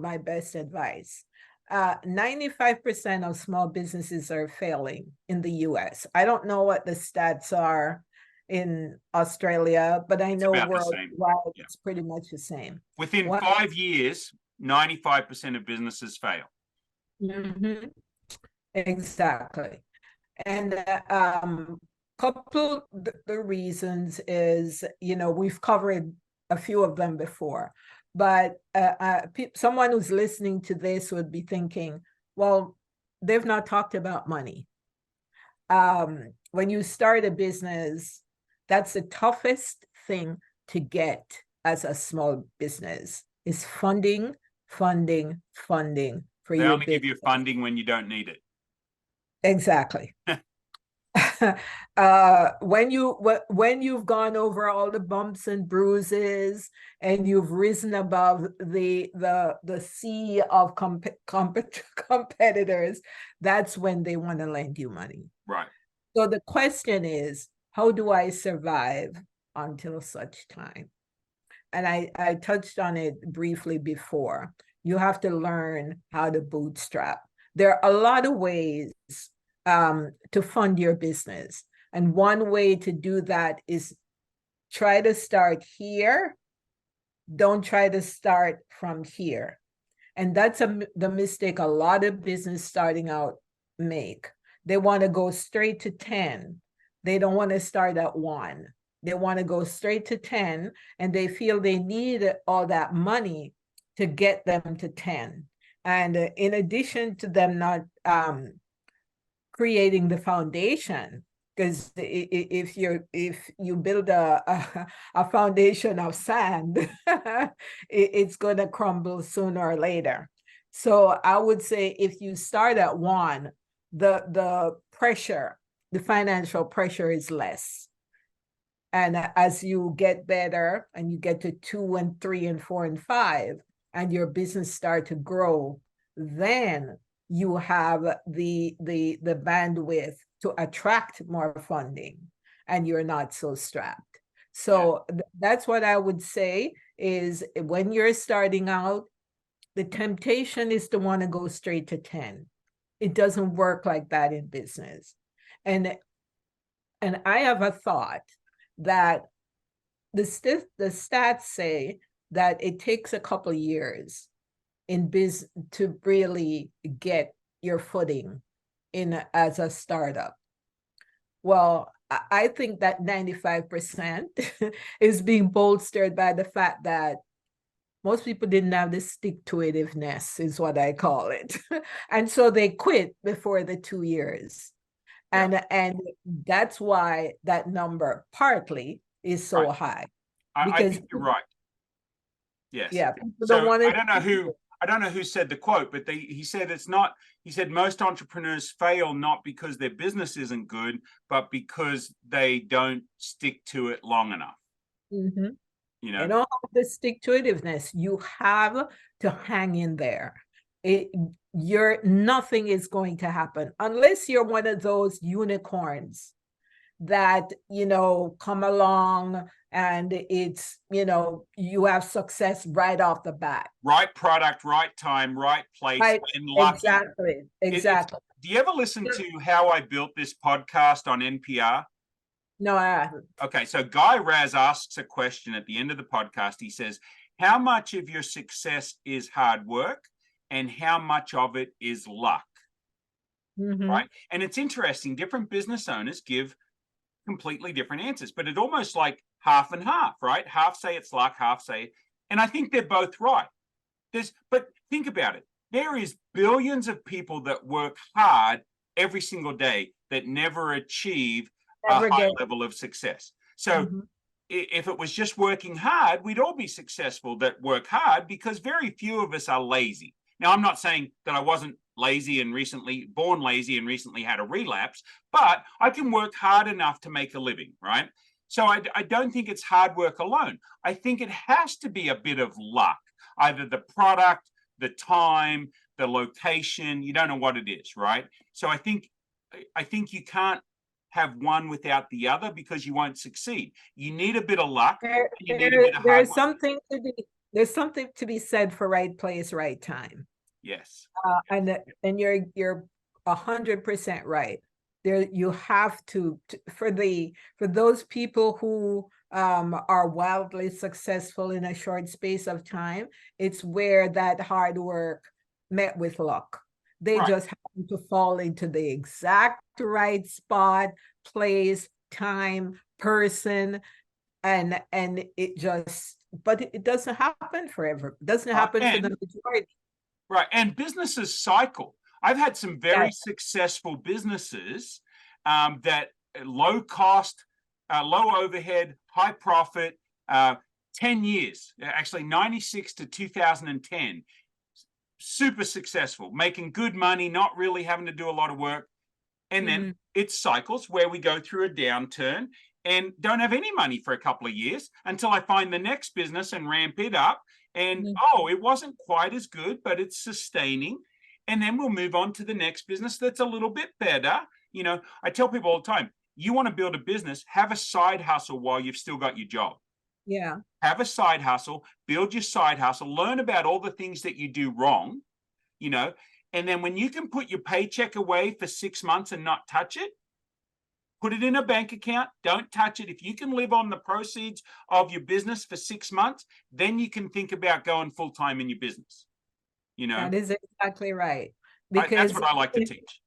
my best advice. 95% of small businesses are failing in the U.S. I don't know what the stats are in Australia, but I know worldwide it's pretty much the same. Within 5 years, 95% of businesses fail. Mm-hmm. Exactly. And couple the reasons is, we've covered a few of them before, but someone who's listening to this would be thinking, well, they've not talked about money. When you start a business, that's the toughest thing to get as a small business is funding for they your only give you funding when you don't need it. Exactly. when you've gone over all the bumps and bruises and you've risen above the sea of competitors, that's when they want to lend you money. Right. So the question is, how do I survive until such time? And I touched on it briefly before. You have to learn how to bootstrap. There are a lot of ways to fund your business. And one way to do that is try to start here. Don't try to start from here. And that's the mistake a lot of business starting out make. They want to go straight to 10. They don't want to start at 1. They want to go straight to 10, and they feel they need all that money to get them to 10. And in addition to them not creating the foundation, because if you build a foundation of sand, it's going to crumble sooner or later. So I would say if you start at 1, the pressure, the financial pressure is less. And as you get better and you get to 2 and 3 and 4 and 5, and your business start to grow, then you have the bandwidth to attract more funding, and you're not so strapped. So that's what I would say is when you're starting out, the temptation is to want to go straight to 10. It doesn't work like that in business. And I have a thought that the stats say that it takes a couple of years in biz to really get your footing in as a startup. Well, I think that 95% is being bolstered by the fact that most people didn't have the stick-to-itiveness, is what I call it. And so they quit before the 2 years. And that's why that number partly is so high. I think you're right. Yes. Yeah. So I don't know who said the quote, but he said it's not. He said most entrepreneurs fail not because their business isn't good, but because they don't stick to it long enough. Mm-hmm. You know, you don't have the stick-to-itiveness. You have to hang in there. Nothing is going to happen unless you're one of those unicorns that come along and it's you have success right off the bat. Right product, right time, right place, right. And lucky. Exactly. Do you ever listen to How I Built This podcast on NPR? No, I haven't. Okay, so Guy Raz asks a question at the end of the podcast. He says, how much of your success is hard work and how much of it is luck? Mm-hmm. Right? And it's interesting. Different business owners give completely different answers, but it's almost like half and half, right? Half say it's luck, half say, and I think they're both right. But think about it. There is billions of people that work hard every single day that never achieve a high level of success. So if it was just working hard, we'd all be successful that work hard, because very few of us are lazy. Now, I'm not saying that I wasn't lazy and born lazy and recently had a relapse, but I can work hard enough to make a living, right? So I don't think it's hard work alone. I think it has to be a bit of luck, either the product, the time, the location. You don't know what it is, right? So I think you can't have one without the other, because you won't succeed. You need a bit of luck. There's something to be said for right place, right time. Yes. And you're 100% right. There you have to for those people who are wildly successful in a short space of time, it's where that hard work met with luck. They just happen to fall into the exact right spot, place, time, person, and but it doesn't happen forever. It doesn't happen for the majority. Right. And businesses cycle. I've had some very successful businesses that low cost, low overhead, high profit, 10 years, actually 96 to 2010. Super successful, making good money, not really having to do a lot of work. And then it's cycles where we go through a downturn and don't have any money for a couple of years until I find the next business and ramp it up. And it wasn't quite as good, but it's sustaining. And then we'll move on to the next business that's a little bit better. You know, I tell people all the time, you want to build a business, have a side hustle while you've still got your job. Yeah. Have a side hustle, build your side hustle, learn about all the things that you do wrong, you know, and then when you can put your paycheck away for 6 months and not touch it, put it in a bank account, don't touch it. If you can live on the proceeds of your business for 6 months, then you can think about going full-time in your business. You know, that is exactly right. That's what I like to teach.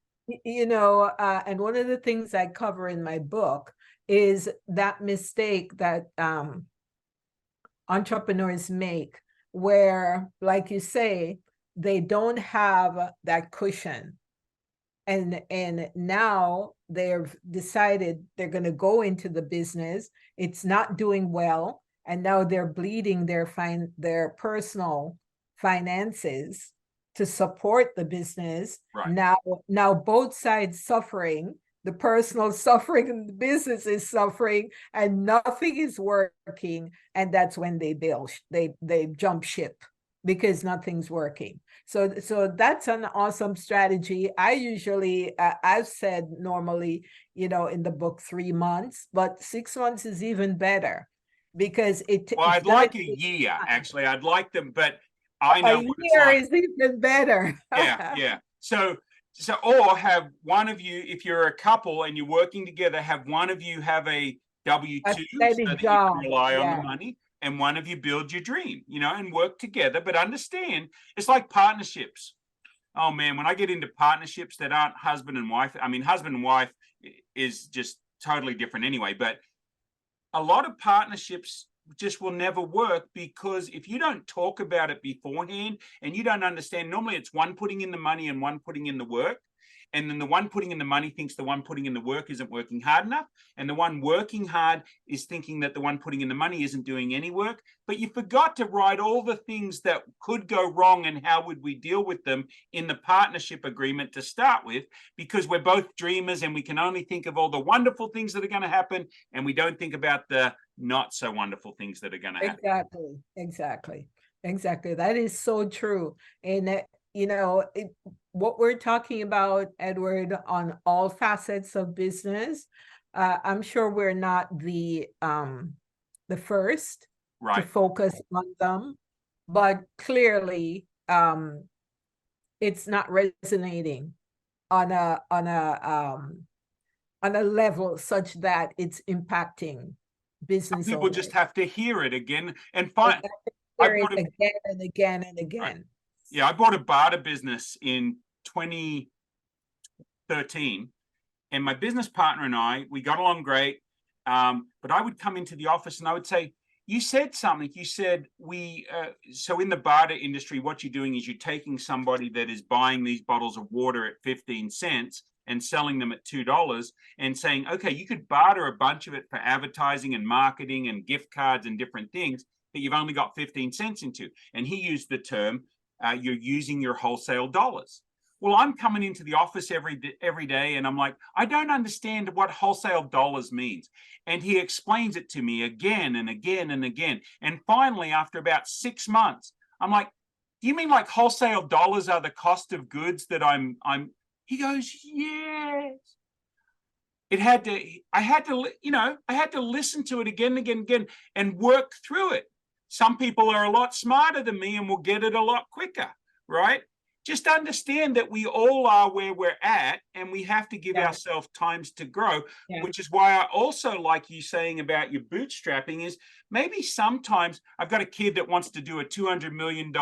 You know, and one of the things I cover in my book is that mistake that entrepreneurs make, where, like you say, they don't have that cushion. And now they've decided they're going to go into the business. It's not doing well. And now they're bleeding their personal finances to support the business. Right. Now both sides suffering. The personal suffering and the business is suffering, and nothing is working. And that's when they jump ship because nothing's working. So that's an awesome strategy. I usually, I've said normally, you know, in the book 3 months, but 6 months is even better because Well, I'd like a year, actually. I'd like them, but I know a what year it's like. is even better. Yeah. So, or have one of you, if you're a couple and you're working together, have one of you have a W-2 so that you can rely on the money, and one of you build your dream, you know, and work together. But understand, it's like partnerships. Oh man, when I get into partnerships that aren't husband and wife, I mean, husband and wife is just totally different anyway, but a lot of partnerships just will never work because if you don't talk about it beforehand and you don't understand, normally it's one putting in the money and one putting in the work. And then the one putting in the money thinks the one putting in the work isn't working hard enough. And the one working hard is thinking that the one putting in the money isn't doing any work. But you forgot to write all the things that could go wrong and how would we deal with them in the partnership agreement to start with, because we're both dreamers and we can only think of all the wonderful things that are going to happen. And we don't think about the not so wonderful things that are going to happen. Exactly. That is so true. And, you know, what we're talking about, Edward, on all facets of business, I'm sure we're not the first to focus on them, but clearly it's not resonating on a level such that it's impacting business. People just have to hear it again and find it again and again and again. Right. Yeah, I bought a barter business in 2013, and my business partner and I, we got along great. But I would come into the office and I would say, you said something. You said so in the barter industry, what you're doing is you're taking somebody that is buying these bottles of water at 15 cents and selling them at $2 and saying, okay, you could barter a bunch of it for advertising and marketing and gift cards and different things that you've only got 15 cents into. And he used the term, you're using your wholesale dollars. Well, I'm coming into the office every day and I'm like, I don't understand what wholesale dollars means. And he explains it to me again and again and again. And finally, after about 6 months, I'm like, do you mean like wholesale dollars are the cost of goods that I'm he goes, yes. I had to listen to it again and work through it. Some people are a lot smarter than me and will get it a lot quicker, right? Just understand that we all are where we're at and we have to give ourselves times to grow, which is why I also like you saying about your bootstrapping is maybe sometimes I've got a kid that wants to do a $200 million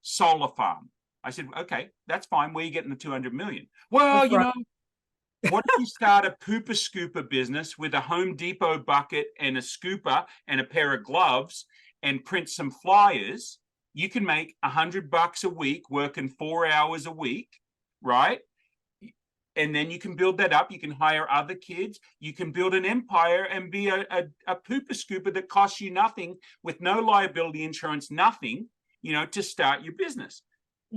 solar farm. I said, okay, that's fine. Where are you getting the 200 million? Well, you know, what if you start a pooper scooper business with a Home Depot bucket and a scooper and a pair of gloves and print some flyers? You can make $100 a week working 4 hours a week, right? And then you can build that up. You can hire other kids. You can build an empire and be a pooper scooper that costs you nothing with no liability insurance, nothing, you know, to start your business.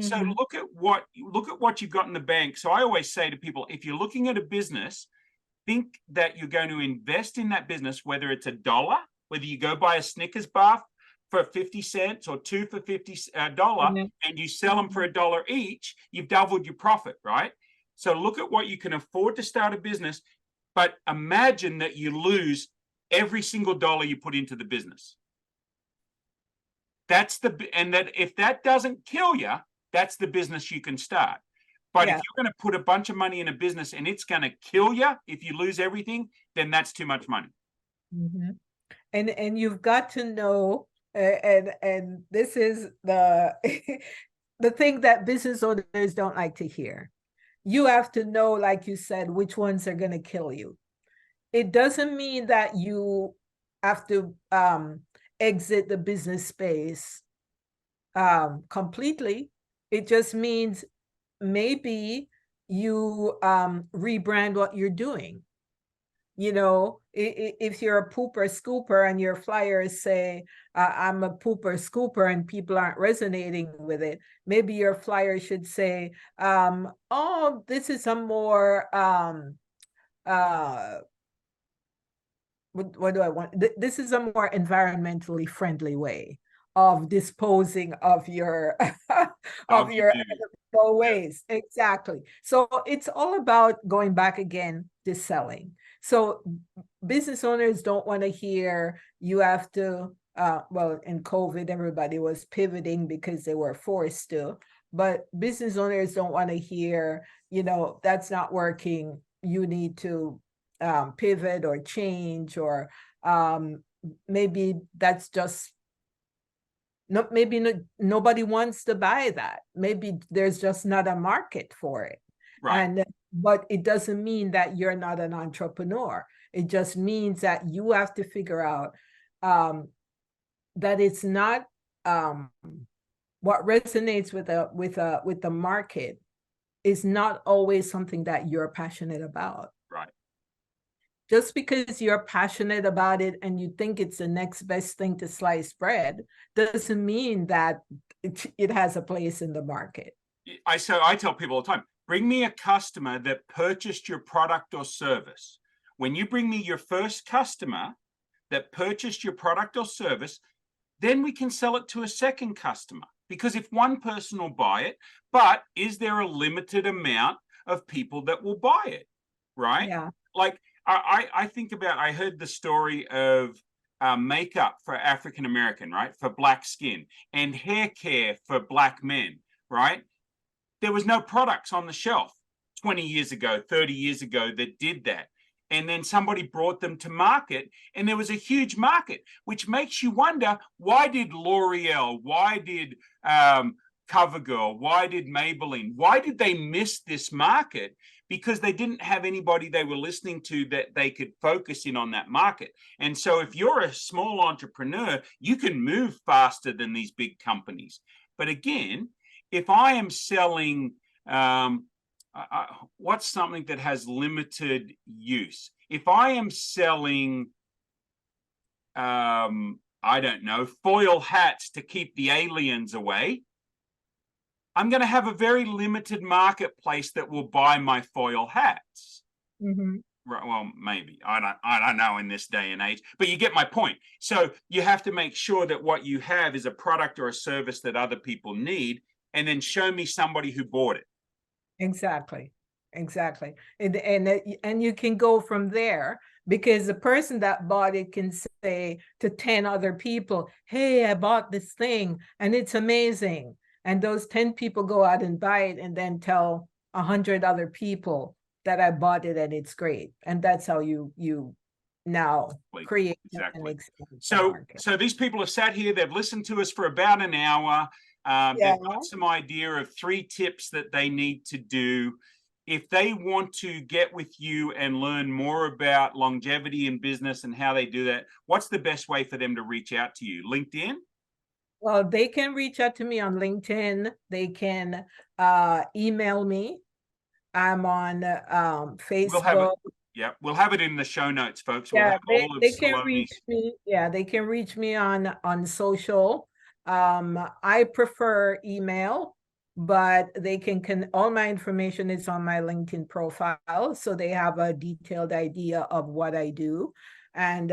So Mhm. look at what you've got in the bank. So I always say to people, if you're looking at a business, think that you're going to invest in that business, whether it's $1, whether you go buy a Snickers bar for 50 cents or two for $50, Mhm. and you sell them for $1 each, you've doubled your profit, right? So look at what you can afford to start a business, but imagine that you lose every single dollar you put into the business. And that if that doesn't kill you, that's the business you can start. But if Yeah. you're going to put a bunch of money in a business and it's going to kill you if you lose everything, then that's too much money. Mhm. And you've got to know, and this is the the thing that business owners don't like to hear. You have to know, like you said, which ones are going to kill you. It doesn't mean that you have to exit the business space completely. It just means maybe you rebrand what you're doing. You know, if you're a pooper scooper and your flyers say, I'm a pooper scooper, and people aren't resonating with it, maybe your flyer should say, oh, this is a more, what do I want? This is a more environmentally friendly way of disposing of your Of of you your do. Yeah. waste. Exactly. So it's all about going back again to selling. So business owners don't want to hear you have to well, in COVID everybody was pivoting because they were forced to, but business owners don't want to hear, you know, that's not working, you need to pivot or change, or maybe that's just no, maybe nobody wants to buy that. Maybe there's just not a market for it. Right. And but it doesn't mean that you're not an entrepreneur. It just means that you have to figure out that it's not what resonates with the market is not always something that you're passionate about. Right. Just because you're passionate about it and you think it's the next best thing to slice bread doesn't mean that it has a place in the market. I tell people all the time, bring me a customer that purchased your product or service. When you bring me your first customer that purchased your product or service, then we can sell it to a second customer. Because if one person will buy it, but is there a limited amount of people that will buy it? Right? Yeah. Like I think about, I heard the story of makeup for African American, right? For black skin, and hair care for black men, right? There was no products on the shelf 20 years ago, 30 years ago that did that. And then somebody brought them to market, and there was a huge market, which makes you wonder, why did L'Oreal, why did CoverGirl, why did Maybelline, why did they miss this market? Because they didn't have anybody they were listening to that they could focus in on that market. And so if you're a small entrepreneur, you can move faster than these big companies. But again, if I am selling, what's something that has limited use? If I am selling, I don't know, foil hats to keep the aliens away, I'm going to have a very limited marketplace that will buy my foil hats. Mm-hmm. Well, maybe I don't know in this day and age, but you get my point. So you have to make sure that what you have is a product or a service that other people need, and then show me somebody who bought it. Exactly. Exactly. And you can go from there, because the person that bought it can say to 10 other people, hey, I bought this thing and it's amazing. And those 10 people go out and buy it and then tell 100 other people that I bought it and it's great. And that's how you now create an experience. So these people have sat here, they've listened to us for about an hour. Yeah. They've got some idea of 3 tips that they need to do. If they want to get with you and learn more about longevity in business and how they do that, what's the best way for them to reach out to you? LinkedIn? Well, they can reach out to me on LinkedIn. They can email me. I'm on Facebook. We'll have it in the show notes, folks. We'll Yeah, have all of they can reach Salomie's. me. Yeah, they can reach me on social. I prefer email but they can all my information is on my LinkedIn profile, so they have a detailed idea of what I do. And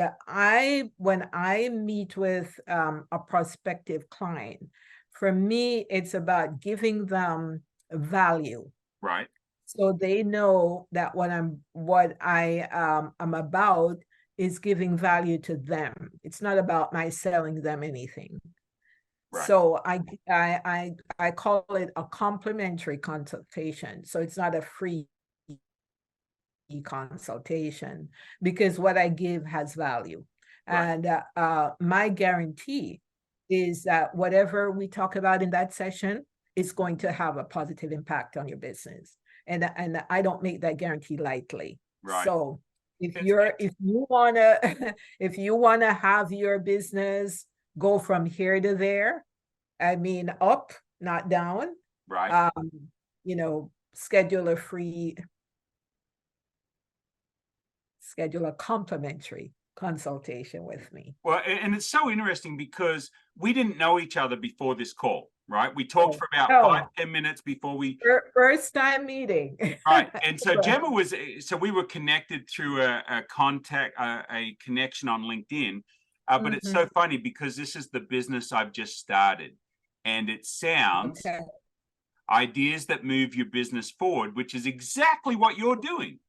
when I meet with a prospective client, for me, it's about giving them value. Right. So they know that what I am about is giving value to them. It's not about my selling them anything. Right. So I call it a complimentary consultation. So it's not a free consultation, because what I give has value. Right. And my guarantee is that whatever we talk about in that session is going to have a positive impact on your business. And I don't make that guarantee lightly. Right. So if It's you wanna if you wanna have your business go from here to there, I mean up, not down, right. schedule a complimentary consultation with me. Well, and it's so interesting because we didn't know each other before this call, right? We talked for about No. 5-10 minutes before we. First time meeting. Right. And so Gemma so we were connected through a connection on LinkedIn. But it's so funny because this is the business I've just started. And it sounds ideas that move your business forward, which is exactly what you're doing,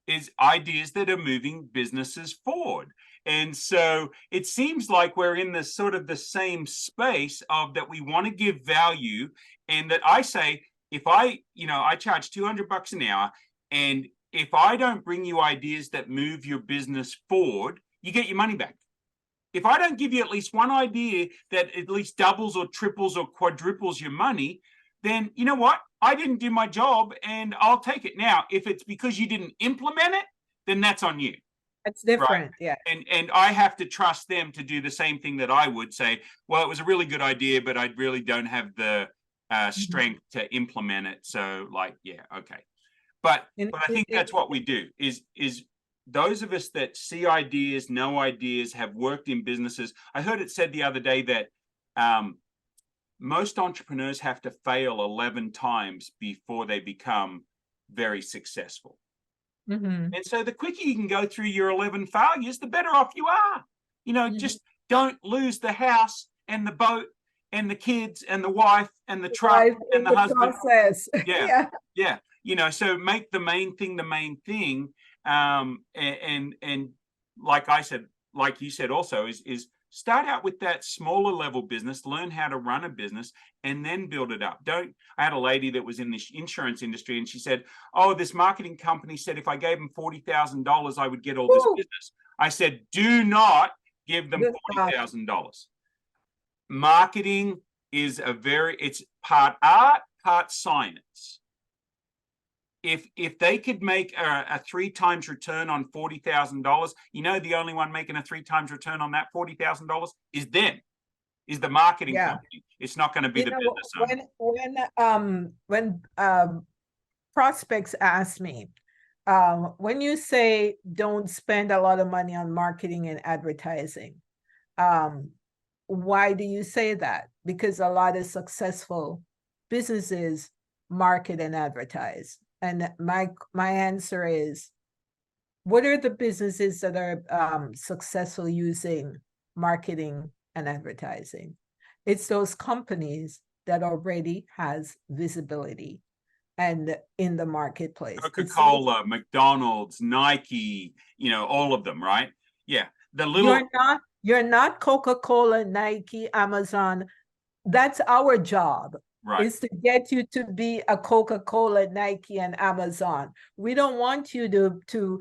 is ideas that are moving businesses forward. And so it seems like we're in this sort of the same space of that we want to give value, and that I say, if I charge $200 an hour, and if I don't bring you ideas that move your business forward, you get your money back. If I don't give you at least one idea that at least doubles or triples or quadruples your money, then you know what? I didn't do my job and I'll take it. Now, if it's because you didn't implement it, then that's on you. That's different, right? Yeah. And I have to trust them to do the same thing that I would say, well, it was a really good idea, but I really don't have the strength to implement it. So yeah, okay. But I think that's what we do is those of us that see ideas, know ideas, have worked in businesses. I heard it said the other day that most entrepreneurs have to fail 11 times before they become very successful. And so the quicker you can go through your 11 failures, the better off you are. Just don't lose the house and the boat and the kids and the wife and the truck and the husband. Process. Yeah. So make the main thing the main thing. And like I said, like you said also, is start out with that smaller level business, learn how to run a business, and then build it up. I had a lady that was in the insurance industry, and she said, oh, this marketing company said if I gave them $40,000, I would get all this business. I said, do not give them $40,000. Marketing is it's part art, part science. If they could make a 3 times return on $40,000, the only one making a 3 times return on that $40,000 is them, is the marketing company. It's not going to be the business owner. When prospects ask me, when you say don't spend a lot of money on marketing and advertising, why do you say that? Because a lot of successful businesses market and advertise. And my answer is, what are the businesses that are successful using marketing and advertising? It's those companies that already has visibility and in the marketplace. Coca-Cola, McDonald's, Nike, all of them, right? Yeah. You're not Coca-Cola, Nike, Amazon. That's our job. Right. Is to get you to be a Coca-Cola, Nike, and Amazon. We don't want you to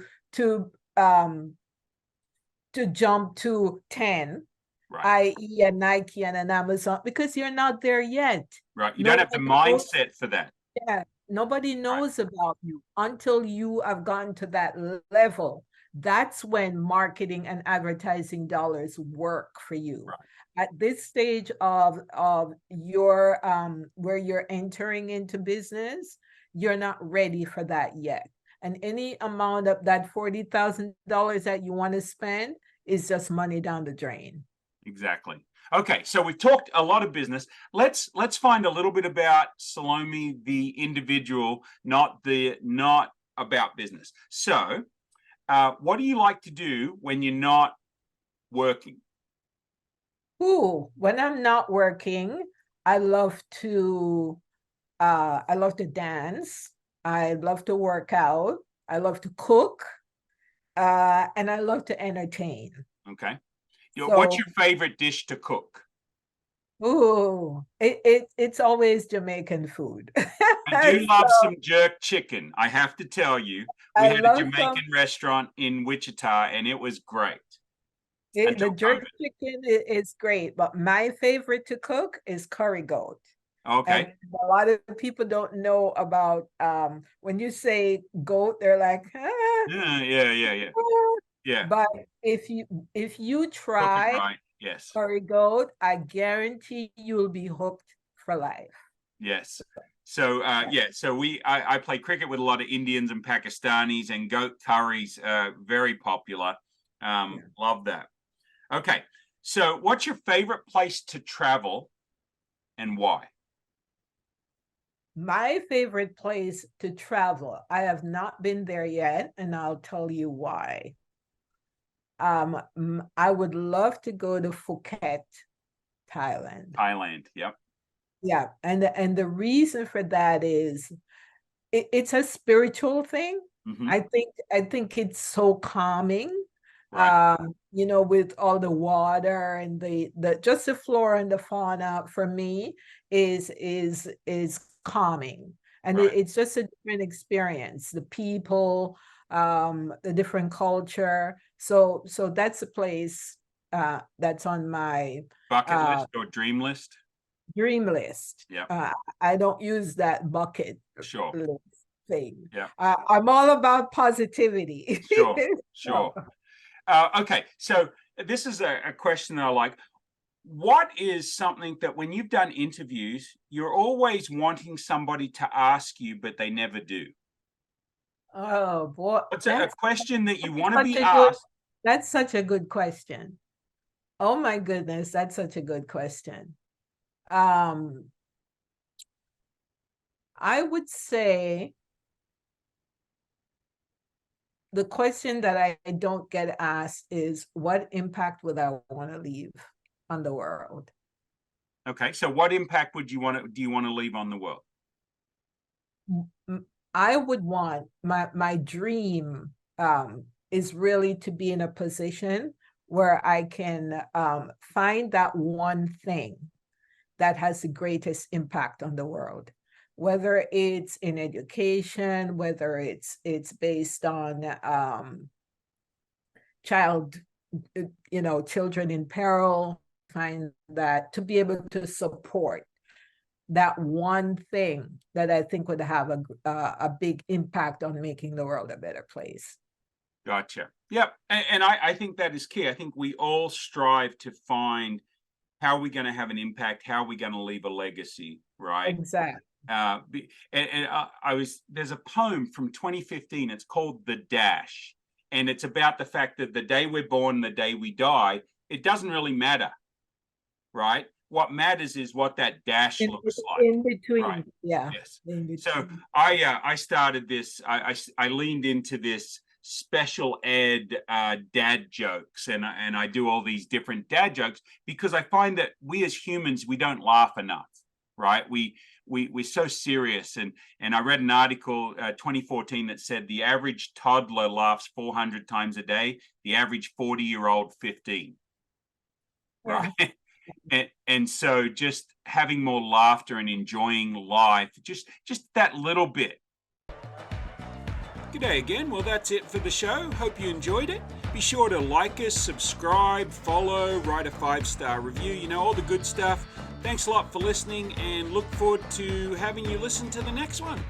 jump to 10, right, i.e. a Nike and an Amazon, because you're not there yet. Right. You don't have the mindset for that. Yeah. Nobody knows about you until you have gotten to that level. That's when marketing and advertising dollars work for you. Right. At this stage of your where you're entering into business, you're not ready for that yet. And any amount of that $40,000 that you want to spend is just money down the drain. Exactly. Okay, so we've talked a lot of business. Let's find a little bit about Salomie, the individual, not about business. So, what do you like to do when you're not working? Ooh, when I'm not working, I love to dance. I love to work out. I love to cook. And I love to entertain. Okay. What's So, your favorite dish to cook? ooh, it's always Jamaican food. I do love So some jerk chicken. I have to tell you, we I had a love some. Jamaican restaurant in Wichita, and it was great until The jerk COVID. chicken is great, but my favorite to cook is curry goat. Okay. And a lot of people don't know about when you say goat, they're like, ah, Yeah. ah." Yeah. But if you Cook it try right. Yes. curry goat, I guarantee you'll be hooked for life. Yes. So so I play cricket with a lot of Indians and Pakistanis, and goat curries very popular. Love that. Okay. So what's your favorite place to travel and why? My favorite place to travel, I have not been there yet, and I'll tell you why. I would love to go to Phuket, Thailand. Thailand. Yep. Yeah, and the reason for that is it's a spiritual thing. Mm-hmm. I think it's so calming. Right. With all the water and the just the flora and the fauna for me is calming. And Right. it's just a different experience. The people, the different culture. So that's a place that's on my Bucket uh list or dream list? dream list. Yep. I don't use that bucket Sure. list thing. Yeah. I'm all about positivity. Sure. So, Sure. Okay. So this is a question that I like. What is something that when you've done interviews, you're always wanting somebody to ask you, but they never do? oh boy, What's a question that you want to such be a good asked? that's such a good question. Oh my goodness, that's such a good question. Um, I would say the question that I don't get asked is what impact would I want to leave on the world? Okay. So what impact do you want to leave on the world? I would want my dream is really to be in a position where I can find that one thing that has the greatest impact on the world, whether it's in education, whether it's based on children in peril, find that to be able to support that one thing that I think would have a big impact on making the world a better place. Gotcha. Yep. And I think that is key. I think we all strive to find how are we going to have an impact? How are we going to leave a legacy? Right. Exactly. There's a poem from 2015. It's called The Dash. And it's about the fact that the day we're born, the day we die, it doesn't really matter. Right. What matters is what that dash looks like. In between. Right. Yeah. Yes. In between. So I started this, I leaned into this special ed dad jokes, and I do all these different dad jokes because I find that we as humans, we don't laugh enough, right? We're so serious, and I read an article 2014 that said the average toddler laughs 400 times a day, the average 40-year-old 15, right? And so just having more laughter and enjoying life, just that little bit. G'day again. Well, that's it for the show. Hope you enjoyed it. Be sure to like us, subscribe, follow, write a 5-star review, all the good stuff. Thanks a lot for listening, and look forward to having you listen to the next one.